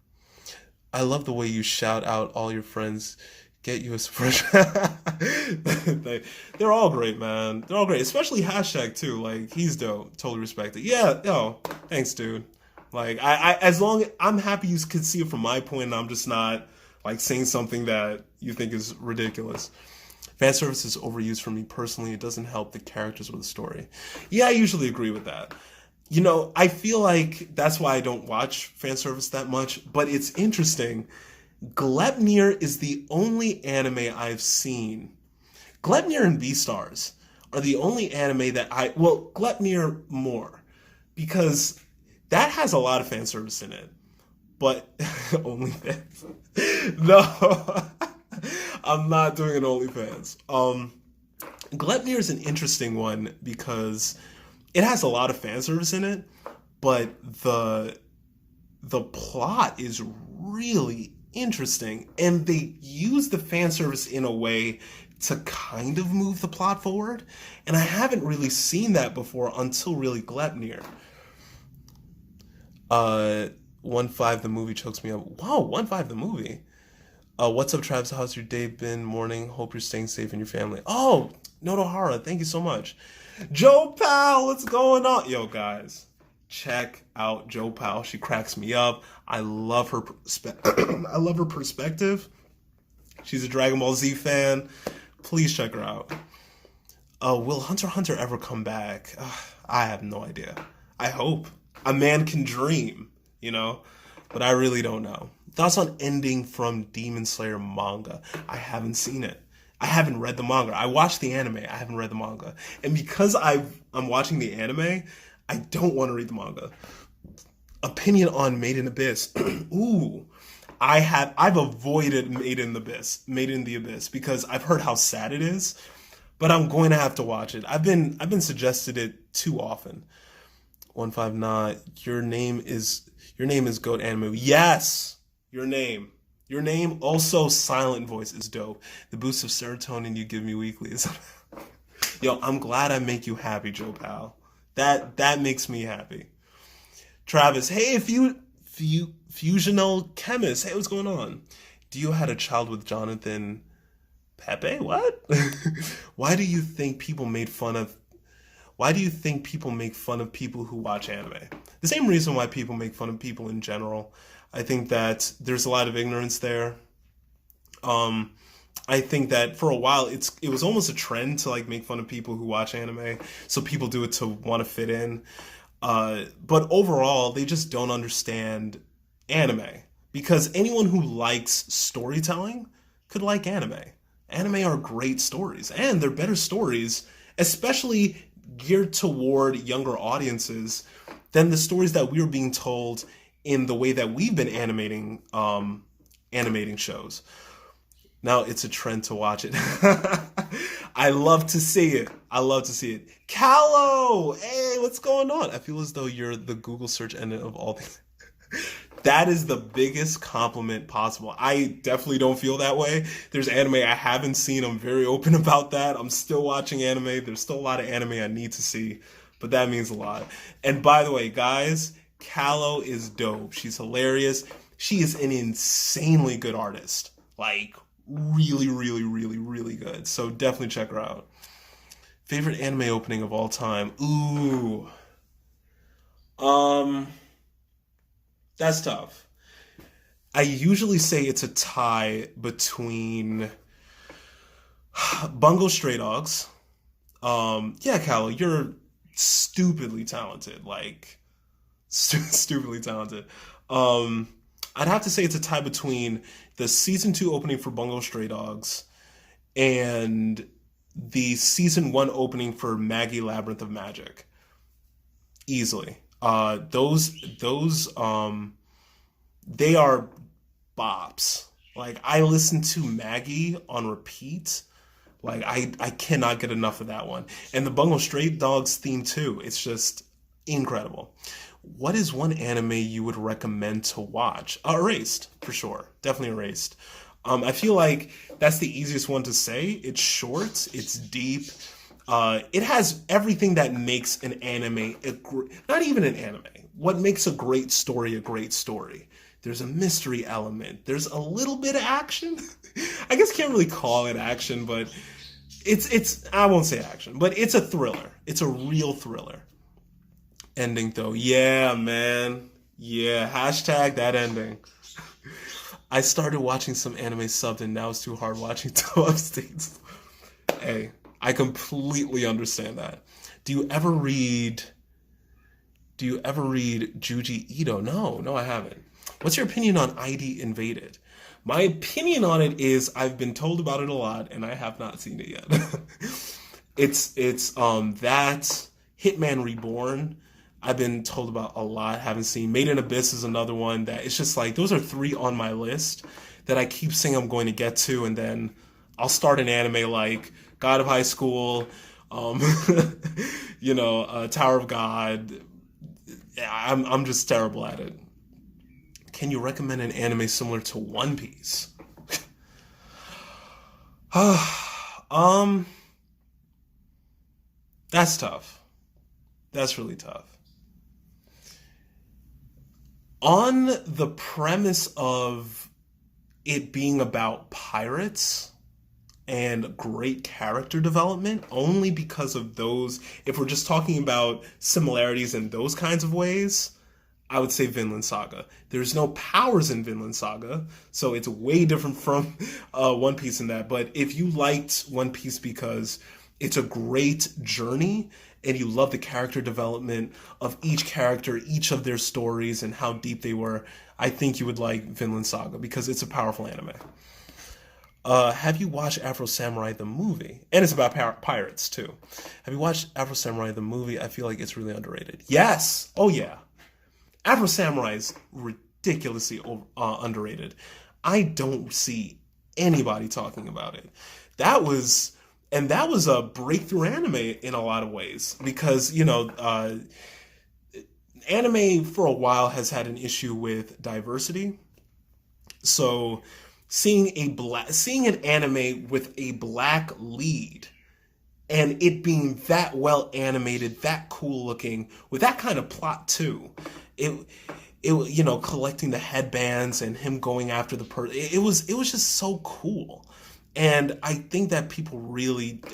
I love the way you shout out all your friends. Get you a fresh. They're all great, man. They're all great, especially hashtag too. Like, he's dope. Totally respect it. Yeah, yo, thanks, dude. Like, I as long I'm happy you can see it from my point, and I'm just not like saying something that you think is ridiculous. Fan service is overused for me personally. It doesn't help the characters or the story. Yeah, I usually agree with that. I feel like that's why I don't watch fan service that much, but it's interesting. Gleipnir is the only anime I've seen. Gleipnir and Beastars are the only anime that Gleipnir more, because that has a lot of fan service in it, but OnlyFans. No, I'm not doing an OnlyFans. Gleipnir is an interesting one because it has a lot of fan service in it, but the plot is really interesting, and they use the fan service in a way to kind of move the plot forward, and I haven't really seen that before until really Gleipnir. 1-5 the movie chokes me up. Wow, 1-5 the movie. What's up, Travis? How's your day been? Morning. Hope you're staying safe in your family. Oh, Notohara, thank you so much. Joe Pal, what's going on? Yo, guys, check out Joe Pal. She cracks me up. I love her I love her perspective. She's a Dragon Ball Z fan. Please check her out. Will Hunter x Hunter ever come back? I have no idea. I hope. A man can dream, but I really don't know. Thoughts on ending from Demon Slayer manga? I haven't seen it. I haven't read the manga. I watched the anime. I haven't read the manga. And because I'm watching the anime, I don't want to read the manga. Opinion on Made in Abyss. Ooh. I've avoided Made in the Abyss because I've heard how sad it is, but I'm going to have to watch it. I've been suggested it too often. 1-5 not. Your name is Goat Anime. Yes, your name. Your name, also Silent Voice, is dope. The boost of serotonin you give me weekly is... Yo, I'm glad I make you happy, Joe Pal. That makes me happy. Travis, hey, fusional chemist. Hey, what's going on? Dio had a child with Jonathan Pepe? What? Why do you think people make fun of people who watch anime? The same reason why people make fun of people in general. I think that there's a lot of ignorance there. I think that for a while it was almost a trend to like make fun of people who watch anime. So people do it to want to fit in. But overall, they just don't understand anime, because anyone who likes storytelling could like anime. Anime are great stories, and they're better stories, especially geared toward younger audiences, than the stories that we were being told in the way that we've been animating shows. Now it's a trend to watch it. I love to see it. Callow! Hey, what's going on? I feel as though you're the Google search engine of all things. That is the biggest compliment possible. I definitely don't feel that way. There's anime I haven't seen. I'm very open about that. I'm still watching anime. There's still a lot of anime I need to see, but that means a lot. And by the way, guys, Callow is dope. She's hilarious. She is an insanely good artist. Like, really, really, really, really good. So definitely check her out. Favorite anime opening of all time? Ooh. That's tough. I usually say it's a tie between Bungo Stray Dogs. Yeah, Callow, you're stupidly talented, like stupidly talented. Um, I'd have to say it's a tie between the season 2 opening for Bungo Stray Dogs and the season 1 opening for Maggie Labyrinth of Magic. Easily. Those they are bops. Like I listen to Maggie on repeat. Like I cannot get enough of that one. And the Bungo Stray Dogs theme too. It's just incredible. What is one anime you would recommend to watch? Erased, for sure. Definitely Erased. I feel like that's the easiest one to say. It's short, it's deep. It has everything that makes an anime, not even an anime, what makes a great story a great story. There's a mystery element. There's a little bit of action. I guess can't really call it action, but it's I won't say action, but it's a thriller. It's a real thriller. Ending though, yeah, man. Yeah, hashtag that ending. I started watching some anime subbed and now it's too hard watching 12 states. Hey, I completely understand that. Do you ever read Juji Ito? No, I haven't. What's your opinion on ID Invaded? My opinion on it is I've been told about it a lot and I have not seen it yet. it's that Hitman Reborn I've been told about a lot, haven't seen. Made in Abyss is another one that it's just like those are 3 on my list that I keep saying I'm going to get to, and then I'll start an anime like God of High School, Tower of God. I'm just terrible at it. Can you recommend an anime similar to One Piece? That's tough. That's really tough. On the premise of it being about pirates and great character development, only because of those, if we're just talking about similarities in those kinds of ways, I would say Vinland Saga. There's no powers in Vinland Saga, so it's way different from One Piece in that. But if you liked One Piece because it's a great journey and you love the character development of each character, each of their stories and how deep they were, I think you would like Vinland Saga because it's a powerful anime. Have you watched Afro Samurai the movie? And it's about pirates too. Have you watched Afro Samurai the movie? I feel like it's really underrated. Yes! Oh yeah. Afro Samurai is ridiculously underrated. I don't see anybody talking about it. That was a breakthrough anime in a lot of ways because, anime for a while has had an issue with diversity. So seeing an anime with a black lead and it being that well animated, that cool looking, with that kind of plot too, it collecting the headbands and him going after the person, it was just so cool. And I think that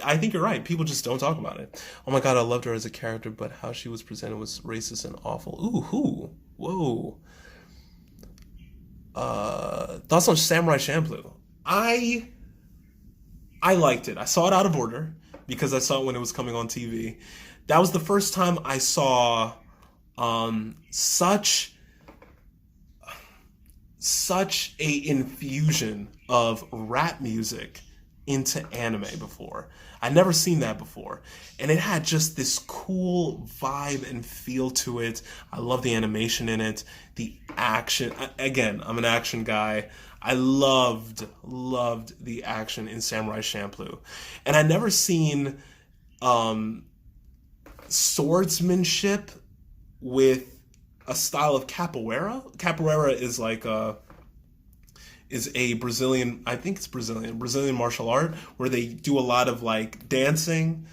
I think you're right. People just don't talk about it. Oh my God, I loved her as a character, but how she was presented was racist and awful. Ooh, who? Whoa. Thoughts on Samurai Shampoo? I liked it. I saw it out of order because I saw it when it was coming on TV. That was the first time I saw such a infusion of rap music into anime before. I'd never seen that before. And it had just this cool vibe and feel to it. I love the animation in it. The action. Again, I'm an action guy. I loved the action in Samurai Shampoo. And I'd never seen swordsmanship with a style of capoeira. Capoeira is like a Brazilian, I think it's Brazilian martial art where they do a lot of like dancing,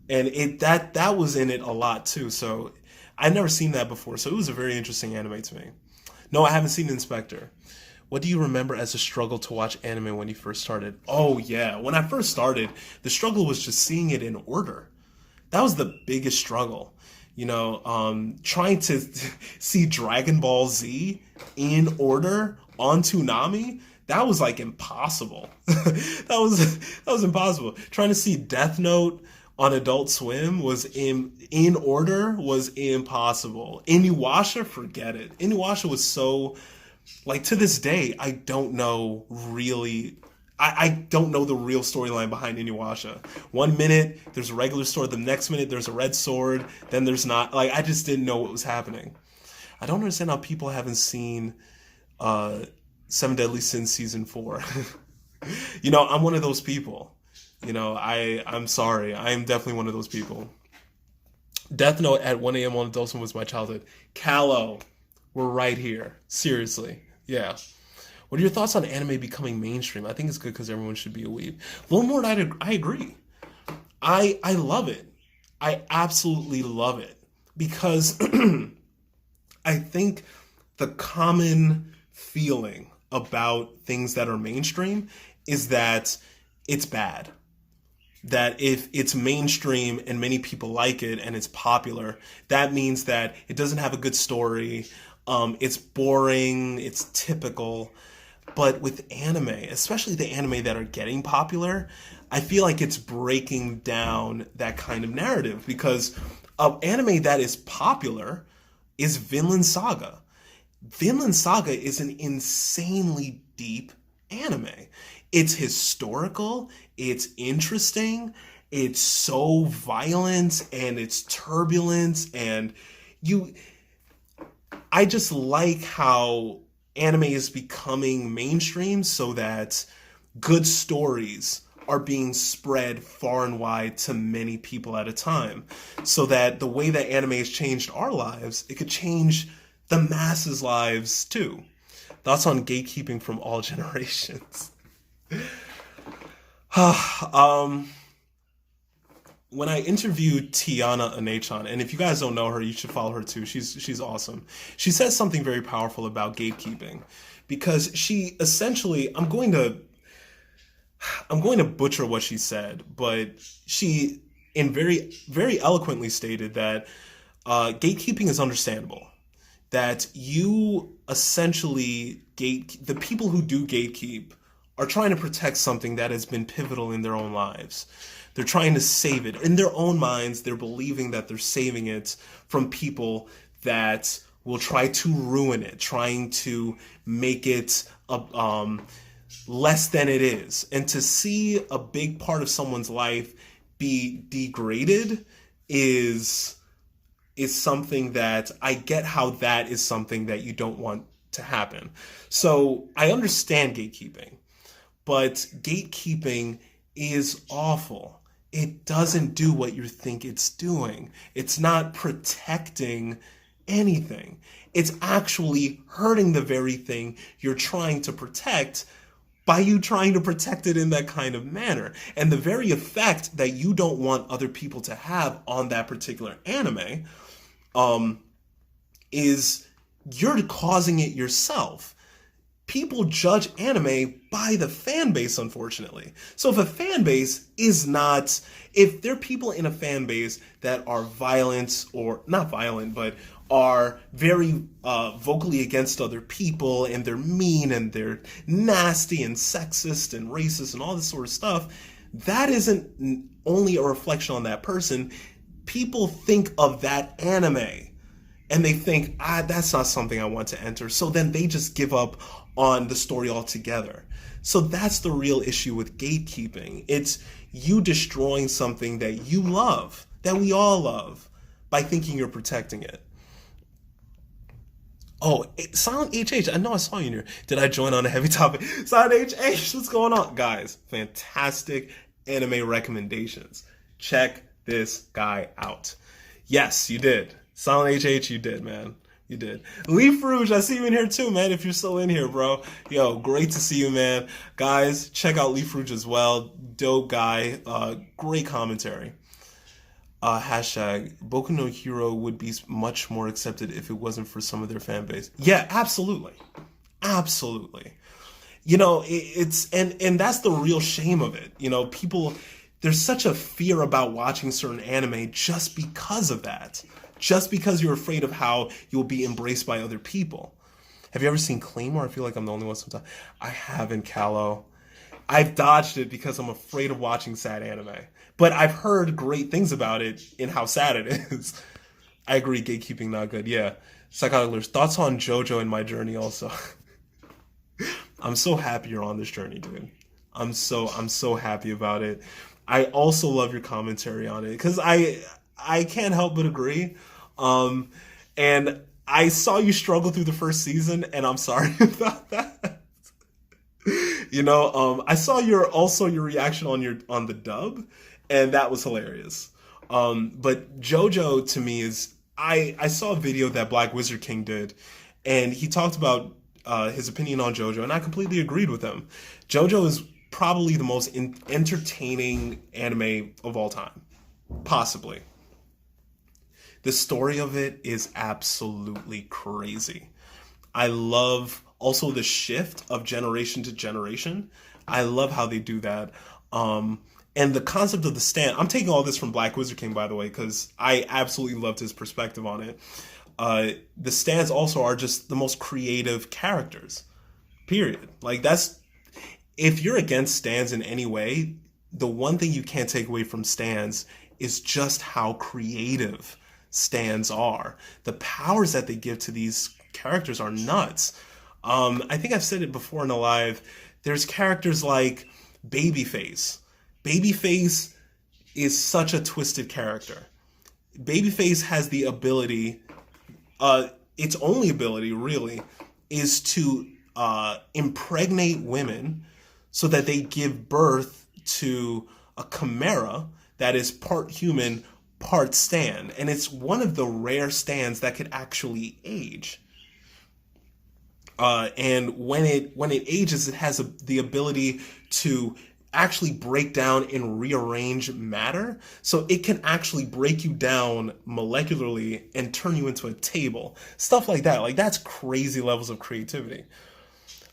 and that was in it a lot too. So I'd never seen that before. So it was a very interesting anime to me. No, I haven't seen Inspector. What do you remember as a struggle to watch anime when you first started? Oh yeah, when I first started, the struggle was just seeing it in order. That was the biggest struggle. Trying to see Dragon Ball Z in order on Toonami, that was like impossible. that was impossible. Trying to see Death Note on Adult Swim was in order was impossible. Inuyasha, forget it. Inuyasha was so, like, to this day, I don't know really. I don't know the real storyline behind Inuyasha. 1 minute there's a regular sword, the next minute there's a red sword, then there's not. Like, I just didn't know what was happening. I don't understand how people haven't seen Seven Deadly Sins season 4. I'm one of those people. I'm sorry. I am definitely one of those people. Death Note at 1 a.m. on Adult Swim was my childhood. Callow, we're right here. Seriously. Yeah. What are your thoughts on anime becoming mainstream? I think it's good because everyone should be a weeb. Lord, I agree. I love it. I absolutely love it. Because I think the common feeling about things that are mainstream is that it's bad. That if it's mainstream and many people like it and it's popular, that means that it doesn't have a good story. It's boring. It's typical. But with anime, especially the anime that are getting popular, I feel like it's breaking down that kind of narrative, because an anime that is popular is Vinland Saga. Vinland Saga is an insanely deep anime. It's historical, it's interesting, it's so violent, and it's turbulent, and I just like how anime is becoming mainstream so that good stories are being spread far and wide to many people at a time. So that the way that anime has changed our lives, it could change the masses' lives too. Thoughts on gatekeeping from all generations? When I interviewed Tiana Anechan, and if you guys don't know her, you should follow her too. She's awesome. She says something very powerful about gatekeeping, because she essentially, I'm going to butcher what she said, but she very, very eloquently stated that gatekeeping is understandable. That you essentially the people who do gatekeep are trying to protect something that has been pivotal in their own lives. They're trying to save it. In their own minds, they're believing that they're saving it from people that will try to ruin it, trying to make it less than it is. And to see a big part of someone's life be degraded is something that I get how that is something that you don't want to happen. So I understand gatekeeping, but gatekeeping is awful. It doesn't do what you think it's doing. It's not protecting anything. It's actually hurting the very thing you're trying to protect by you trying to protect it in that kind of manner. And the very effect that you don't want other people to have on that particular anime is you're causing it yourself. People judge anime by the fan base, unfortunately. So if a fan base is not, if there are people in a fan base that are violent, or not violent, but are very vocally against other people, and they're mean and they're nasty and sexist and racist and all this sort of stuff, that isn't only a reflection on that person. People think of that anime and they think, that's not something I want to enter. So then they just give up on the story altogether. So that's the real issue with gatekeeping. It's you destroying something that you love, that we all love, by thinking you're protecting it. Oh, Silent HH, I know I saw you in here. Did I join on a heavy topic? Silent HH, what's going on? Guys, fantastic anime recommendations. Check this guy out. Yes, you did. Silent HH, you did, man. You did. Leaf Rouge, I see you in here too, man, if you're still in here, bro. Yo, great to see you, man. Guys, check out Leaf Rouge as well. Dope guy. Great commentary. Hashtag, Boku no Hero would be much more accepted if it wasn't for some of their fan base. Yeah, absolutely. Absolutely. You know, it's, and that's the real shame of it. You know, people, there's such a fear about watching certain anime just because of that. Just because you're afraid of how you'll be embraced by other people. Have you ever seen Claymore? I feel like I'm the only one sometimes. I haven't, Callow. I've dodged it because I'm afraid of watching sad anime. But I've heard great things about it in how sad it is. I agree, gatekeeping not good. Yeah. Psychotic thoughts on Jojo and my journey also. I'm so happy you're on this journey, dude. I'm so happy about it. I also love your commentary on it because I can't help but agree. And I saw you struggle through the first season, and I'm sorry about that. I saw your reaction on the dub, and that was hilarious. But JoJo to me is I saw a video that Black Wizard King did, and he talked about his opinion on JoJo, and I completely agreed with him. JoJo is probably the most entertaining anime of all time, possibly. The story of it is absolutely crazy. I love also the shift of generation to generation. I love how they do that. And the concept of the stand, I'm taking all this from Black Wizard King, by the way, because I absolutely loved his perspective on it. The stands also are just the most creative characters, period. Like, if you're against stands in any way, the one thing you can't take away from stands is just how creative stands are. The powers that they give to these characters are nuts. I think I've said it before in a live. There's characters like Babyface. Babyface is such a twisted character. Babyface has the ability, its only ability really, is to impregnate women so that they give birth to a chimera that is part human, part stand. And it's one of the rare stands that could actually age. And when it ages, it has the ability to actually break down and rearrange matter. So it can actually break you down molecularly and turn you into a table. Stuff like that. Like, that's crazy levels of creativity.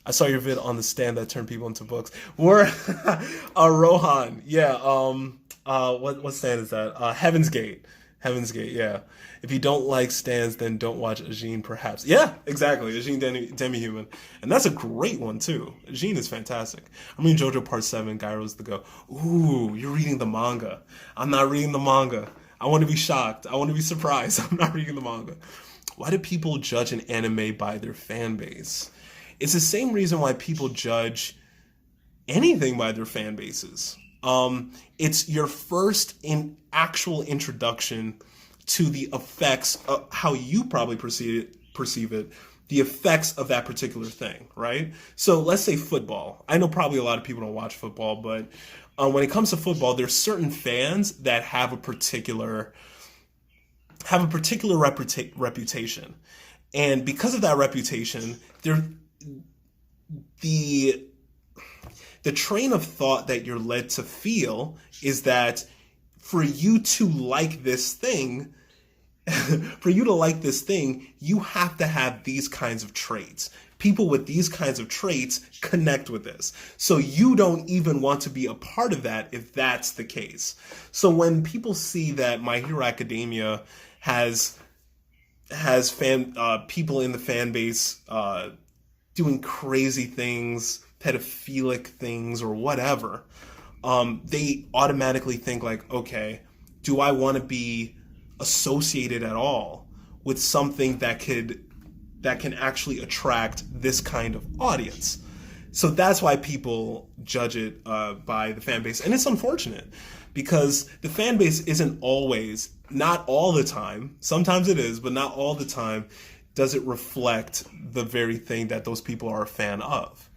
I saw your vid on the stand that turned people into books. Rohan. Yeah. What stand is that? Heaven's Gate. Heaven's Gate, yeah. If you don't like stands, then don't watch Ajin, perhaps. Yeah, exactly. Ajin Demi-Human. And that's a great one, too. Ajin is fantastic. I'm reading JoJo Part 7, Gyro's the Go. Ooh, you're reading the manga. I'm not reading the manga. I want to be shocked. I want to be surprised. I'm not reading the manga. Why do people judge an anime by their fan base? It's the same reason why people judge anything by their fan bases. It's your first actual introduction to the effects of how you probably perceive it, the effects of that particular thing, right? So let's say football. I know probably a lot of people don't watch football, but when it comes to football, there's certain fans that have a particular reputation, and because of that reputation, the train of thought that you're led to feel is that for you to like this thing, you have to have these kinds of traits. People with these kinds of traits connect with this. So you don't even want to be a part of that if that's the case. So when people see that My Hero Academia has people in the fan base doing crazy things, pedophilic things or whatever, they automatically think like, okay, do I want to be associated at all with something that can actually attract this kind of audience? So that's why people judge it by the fan base. And it's unfortunate because the fan base isn't always, not all the time, sometimes it is, but not all the time does it reflect the very thing that those people are a fan of.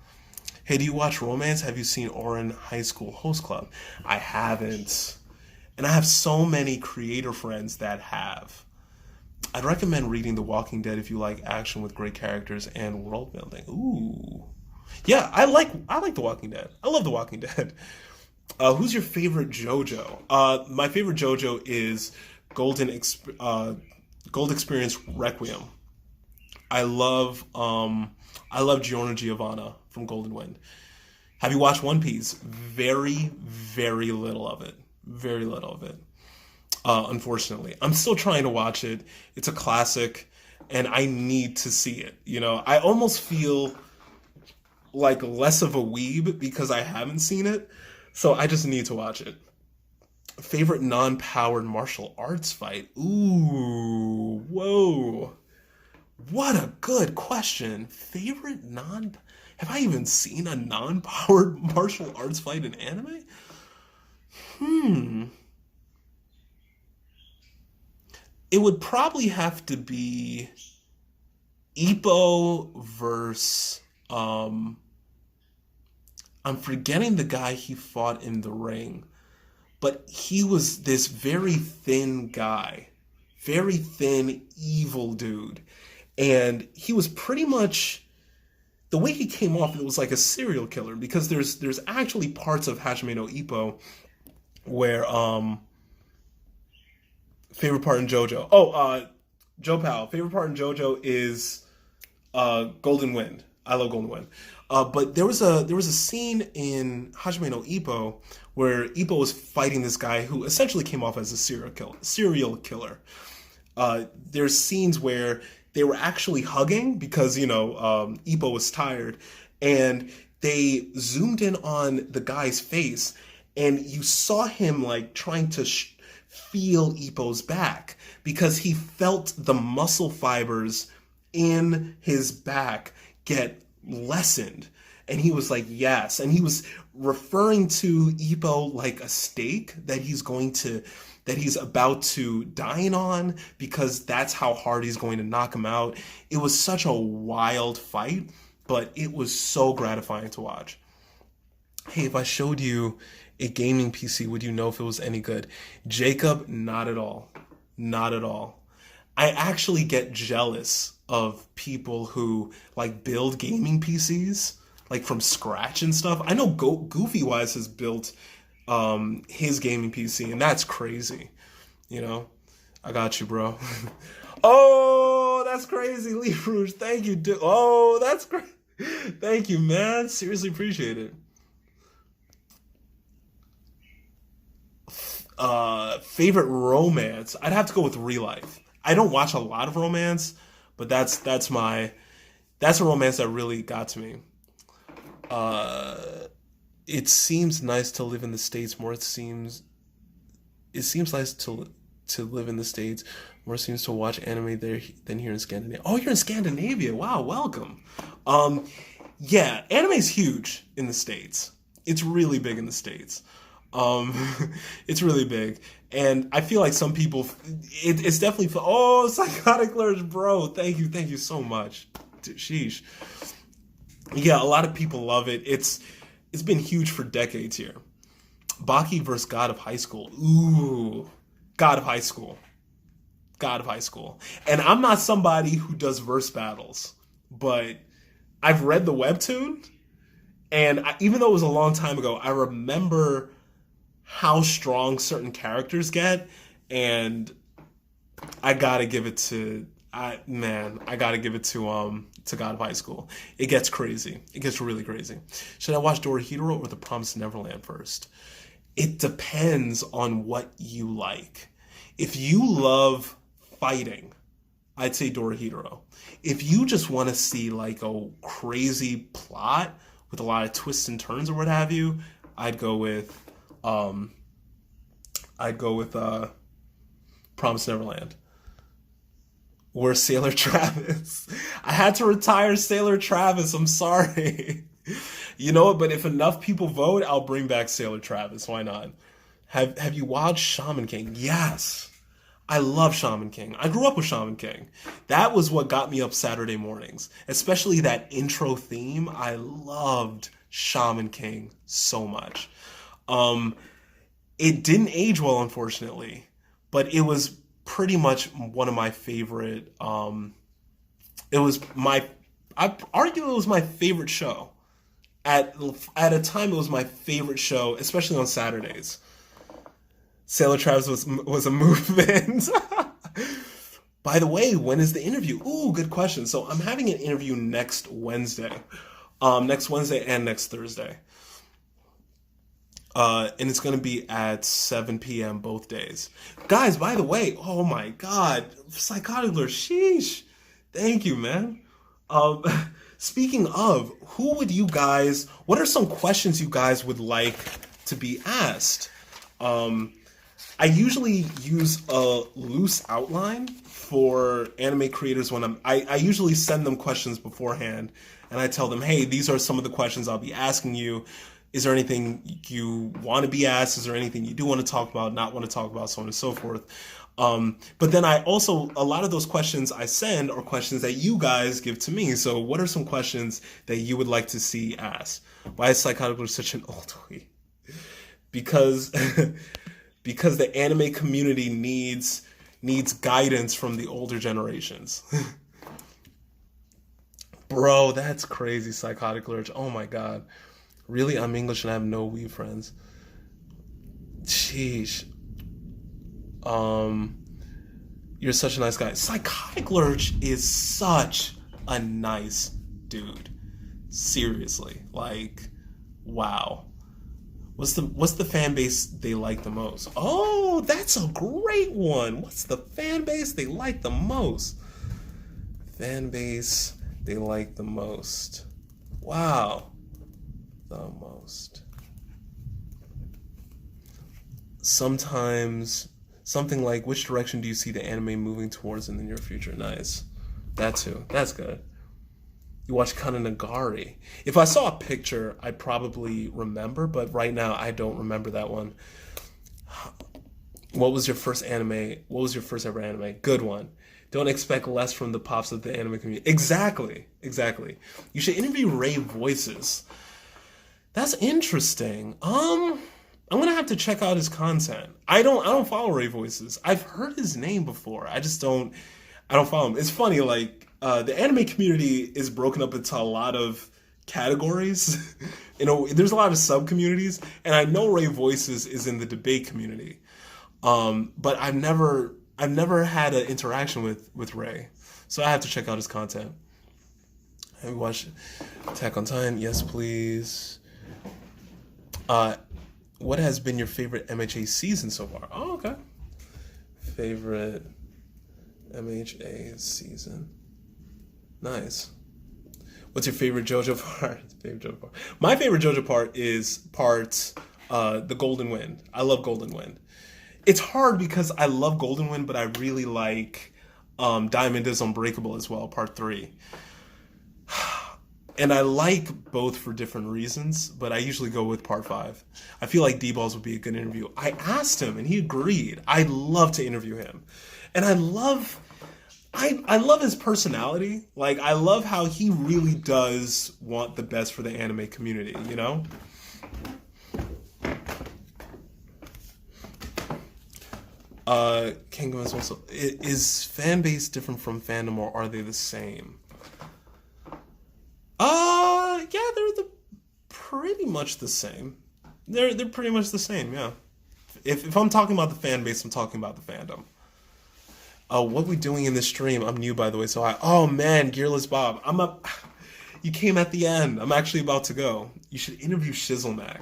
Hey, do you watch romance? Have you seen Orin High School Host Club? I haven't. And I have so many creator friends that have. I'd recommend reading The Walking Dead if you like action with great characters and world building. Ooh. Yeah, I like The Walking Dead. I love The Walking Dead. Who's your favorite JoJo? My favorite JoJo is Gold Experience Requiem. I love Giorno Giovanna from Golden Wind. Have you watched One Piece? Very, very little of it. Very little of it. Unfortunately. I'm still trying to watch it. It's a classic, and I need to see it. You know, I almost feel like less of a weeb because I haven't seen it, so I just need to watch it. Favorite non-powered martial arts fight? Ooh, whoa. What a good question. Favorite non... Have I even seen a non-powered martial arts fight in anime? Hmm. It would probably have to be Ippo versus... I'm forgetting the guy he fought in the ring, but he was this very thin guy. Very thin, evil dude. And he was pretty much the way he came off, it was like a serial killer because there's actually parts of Hajime no Ippo where favorite part in JoJo. Oh, Joe Pal. Favorite part in JoJo is Golden Wind. I love Golden Wind. But there was a scene in Hajime no Ippo where Ippo was fighting this guy who essentially came off as a serial killer. There's scenes where they were actually hugging because Ippo was tired, and they zoomed in on the guy's face, and you saw him like trying to feel Ippo's back because he felt the muscle fibers in his back get lessened. And he was like, yes. And he was referring to Ippo like a steak that he's about to dine on because that's how hard he's going to knock him out. It was such a wild fight, but it was so gratifying to watch. Hey, if I showed you a gaming PC, would you know if it was any good? Jacob, not at all. Not at all. I actually get jealous of people who like build gaming PCs like from scratch and stuff. I know Goofy Wise has built his gaming PC, and that's crazy. I got you, bro. Oh, that's crazy, Leaf Rouge. Thank you, dude. Oh, that's great. Thank you, man. Seriously appreciate it. Favorite romance? I'd have to go with Real Life. I don't watch a lot of romance, but that's a romance that really got to me. It seems nice to live in the States more. It seems nice to live in the States more. It seems to watch anime there than here in Scandinavia. Oh, you're in Scandinavia. Wow, welcome. Yeah, anime's huge in the States. It's really big in the States. Um, it's really big, and I feel like some people, it's definitely. Oh, Psychotic Lurch, bro! Thank you so much. Sheesh. Yeah, a lot of people love it. It's been huge for decades here. Baki versus God of High School. Ooh, God of High School. God of High School. And I'm not somebody who does verse battles, but I've read the webtoon, and even though it was a long time ago, I remember how strong certain characters get, and I gotta give it to I gotta give it to God of High School. It gets crazy. It gets really crazy. Should I watch Dorohedoro or The Promised Neverland first? It depends on what you like. If you love fighting, I'd say Dorohedoro. If you just want to see like a crazy plot with a lot of twists and turns or what have you, I'd go with Promised Neverland. Or Sailor Travis. I had to retire Sailor Travis. I'm sorry. You know what? But if enough people vote, I'll bring back Sailor Travis. Why not? Have you watched Shaman King? Yes. I love Shaman King. I grew up with Shaman King. That was what got me up Saturday mornings. Especially that intro theme. I loved Shaman King so much. It didn't age well, unfortunately. But it was pretty much one of my favorite. I'd argue it was my favorite show. At a time, it was my favorite show, especially on Saturdays. Sailor Travis was a movement. By the way, when is the interview? Ooh, good question. So I'm having an interview next Wednesday. Next Wednesday and next Thursday. And it's going to be at 7 p.m. both days. Guys, by the way, oh my God, Psychotic Lure, sheesh. Thank you, man. Speaking of, what are some questions you guys would like to be asked? I usually use a loose outline for anime creators when I usually send them questions beforehand, and I tell them, hey, these are some of the questions I'll be asking you. Is there anything you want to be asked? Is there anything you do want to talk about, not want to talk about, so on and so forth? But then a lot of those questions I send are questions that you guys give to me. So what are some questions that you would like to see asked? Why is Psychotic such an old way? Because because the anime community needs guidance from the older generations. Bro, that's crazy, Psychotic Lurch. Oh my god. Really? I'm English and I have no weeb friends. Sheesh. You're such a nice guy. Psychotic Lurch is such a nice dude. Seriously. Like, wow. What's the fan base they like the most? Oh, that's a great one. What's the fan base they like the most? Fan base they like the most. Wow. The most. Sometimes something like, which direction do you see the anime moving towards in the near future? Nice. That too. That's good. You watch Kananagari. If I saw a picture, I'd probably remember, but right now I don't remember that one. What was your first anime? What was your first ever anime? Good one. Don't expect less from the pops of the anime community. Exactly. You should interview Ray Voices. That's interesting. I'm gonna have to check out his content. I don't follow Ray Voices. I've heard his name before. I don't follow him. It's funny, like, the anime community is broken up into a lot of categories. There's a lot of sub-communities, and I know Ray Voices is in the debate community. But I've never had an interaction with Ray. So I have to check out his content. Have you watched Attack on Titan? Yes, please. What has been your favorite MHA season so far? Oh, okay. Favorite MHA season. Nice. What's your favorite JoJo part? My favorite JoJo part is the Golden Wind. I love Golden Wind. It's hard because I love Golden Wind, but I really like Diamond is Unbreakable as well, part 3. And I like both for different reasons, but I usually go with part 5. I feel like D-Balls would be a good interview. I asked him and he agreed. I'd love to interview him. And I love his personality. Like, I love how he really does want the best for the anime community, you know? Kingdom is also... Is fan base different from fandom, or are they the same? Yeah, they're pretty much the same. They're pretty much the same, yeah. If I'm talking about the fan base, I'm talking about the fandom. What we doing in this stream? I'm new, by the way, so oh man, Gearless Bob. You came at the end. I'm actually about to go. You should interview Shizzlemac.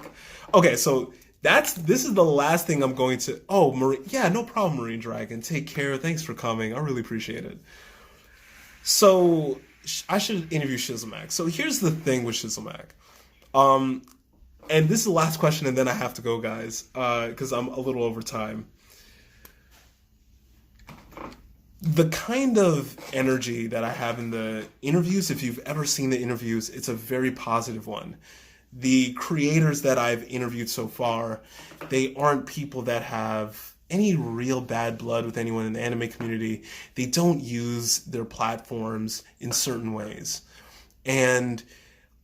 Okay, so this is the last thing I'm going to... Oh, yeah, no problem, Marine Dragon. Take care. Thanks for coming. I really appreciate it. So, I should interview Shizzlemac. So, here's the thing with Shizzlemac. And this is the last question, and then I have to go, guys, because I'm a little over time. The kind of energy that I have in the interviews, if you've ever seen the interviews, it's a very positive one. The creators that I've interviewed so far, they aren't people that have any real bad blood with anyone in the anime community. They don't use their platforms in certain ways. And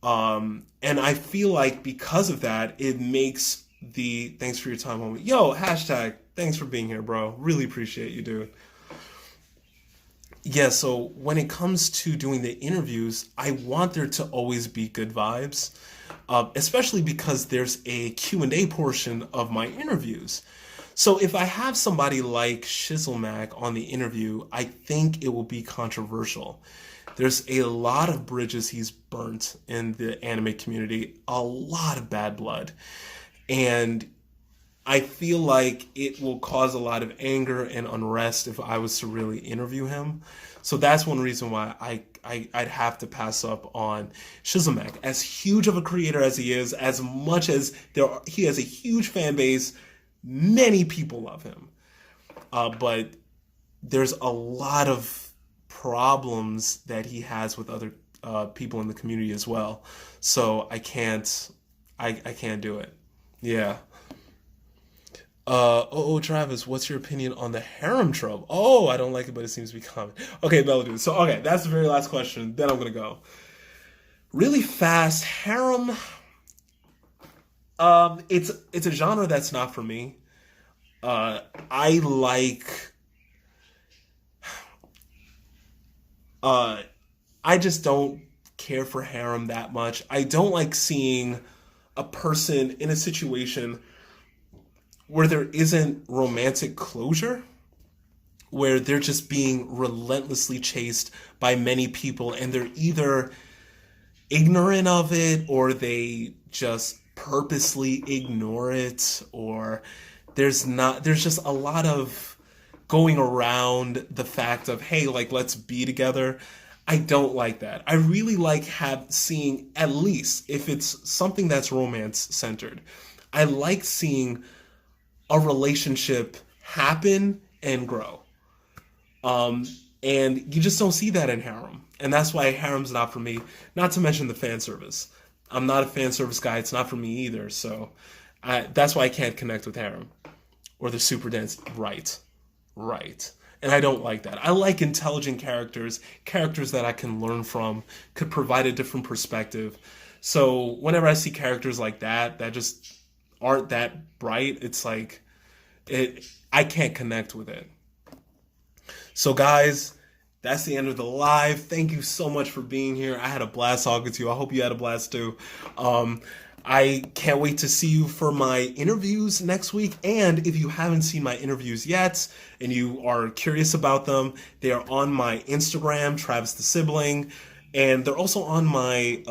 I feel like because of that, it makes the thanks for your time moment. Yo, hashtag, thanks for being here, bro. Really appreciate you, dude. Yeah, so when it comes to doing the interviews, I want there to always be good vibes, especially because there's a Q&A portion of my interviews. So if I have somebody like Shizzlemac on the interview, I think it will be controversial. There's a lot of bridges he's burnt in the anime community, a lot of bad blood. And I feel like it will cause a lot of anger and unrest if I was to really interview him. So that's one reason why I'd have to pass up on Shizumek. As huge of a creator as he is, as much as he has a huge fan base, many people love him. But there's a lot of problems that he has with other people in the community as well. So I can't do it. Yeah. Travis, what's your opinion on the harem trope? Oh, I don't like it, but it seems to be common. Okay, Belladue. So, okay, that's the very last question. Then I'm gonna go really fast. Harem. It's a genre that's not for me. I like. I just don't care for harem that much. I don't like seeing a person in a situation where there isn't romantic closure, where they're just being relentlessly chased by many people and they're either ignorant of it or they just purposely ignore it, or there's just a lot of going around the fact of, hey, like, let's be together. I don't like that. I really like seeing, at least if it's something that's romance centered, I like seeing a relationship happen and grow. And you just don't see that in harem. And that's why harem's not for me. Not to mention the fan service. I'm not a fan service guy. It's not for me either. So that's why I can't connect with harem. Or the super dance. Right. And I don't like that. I like intelligent characters that I can learn from, could provide a different perspective. So whenever I see characters like that just aren't that bright, it's like I can't connect with it. So guys, that's the end of the live. Thank you so much for being here. I had a blast talking to you. I hope you had a blast too. I can't wait to see you for my interviews next week. And if you haven't seen my interviews yet and you are curious about them, they are on my Instagram, Travisthesibling, and they're also on my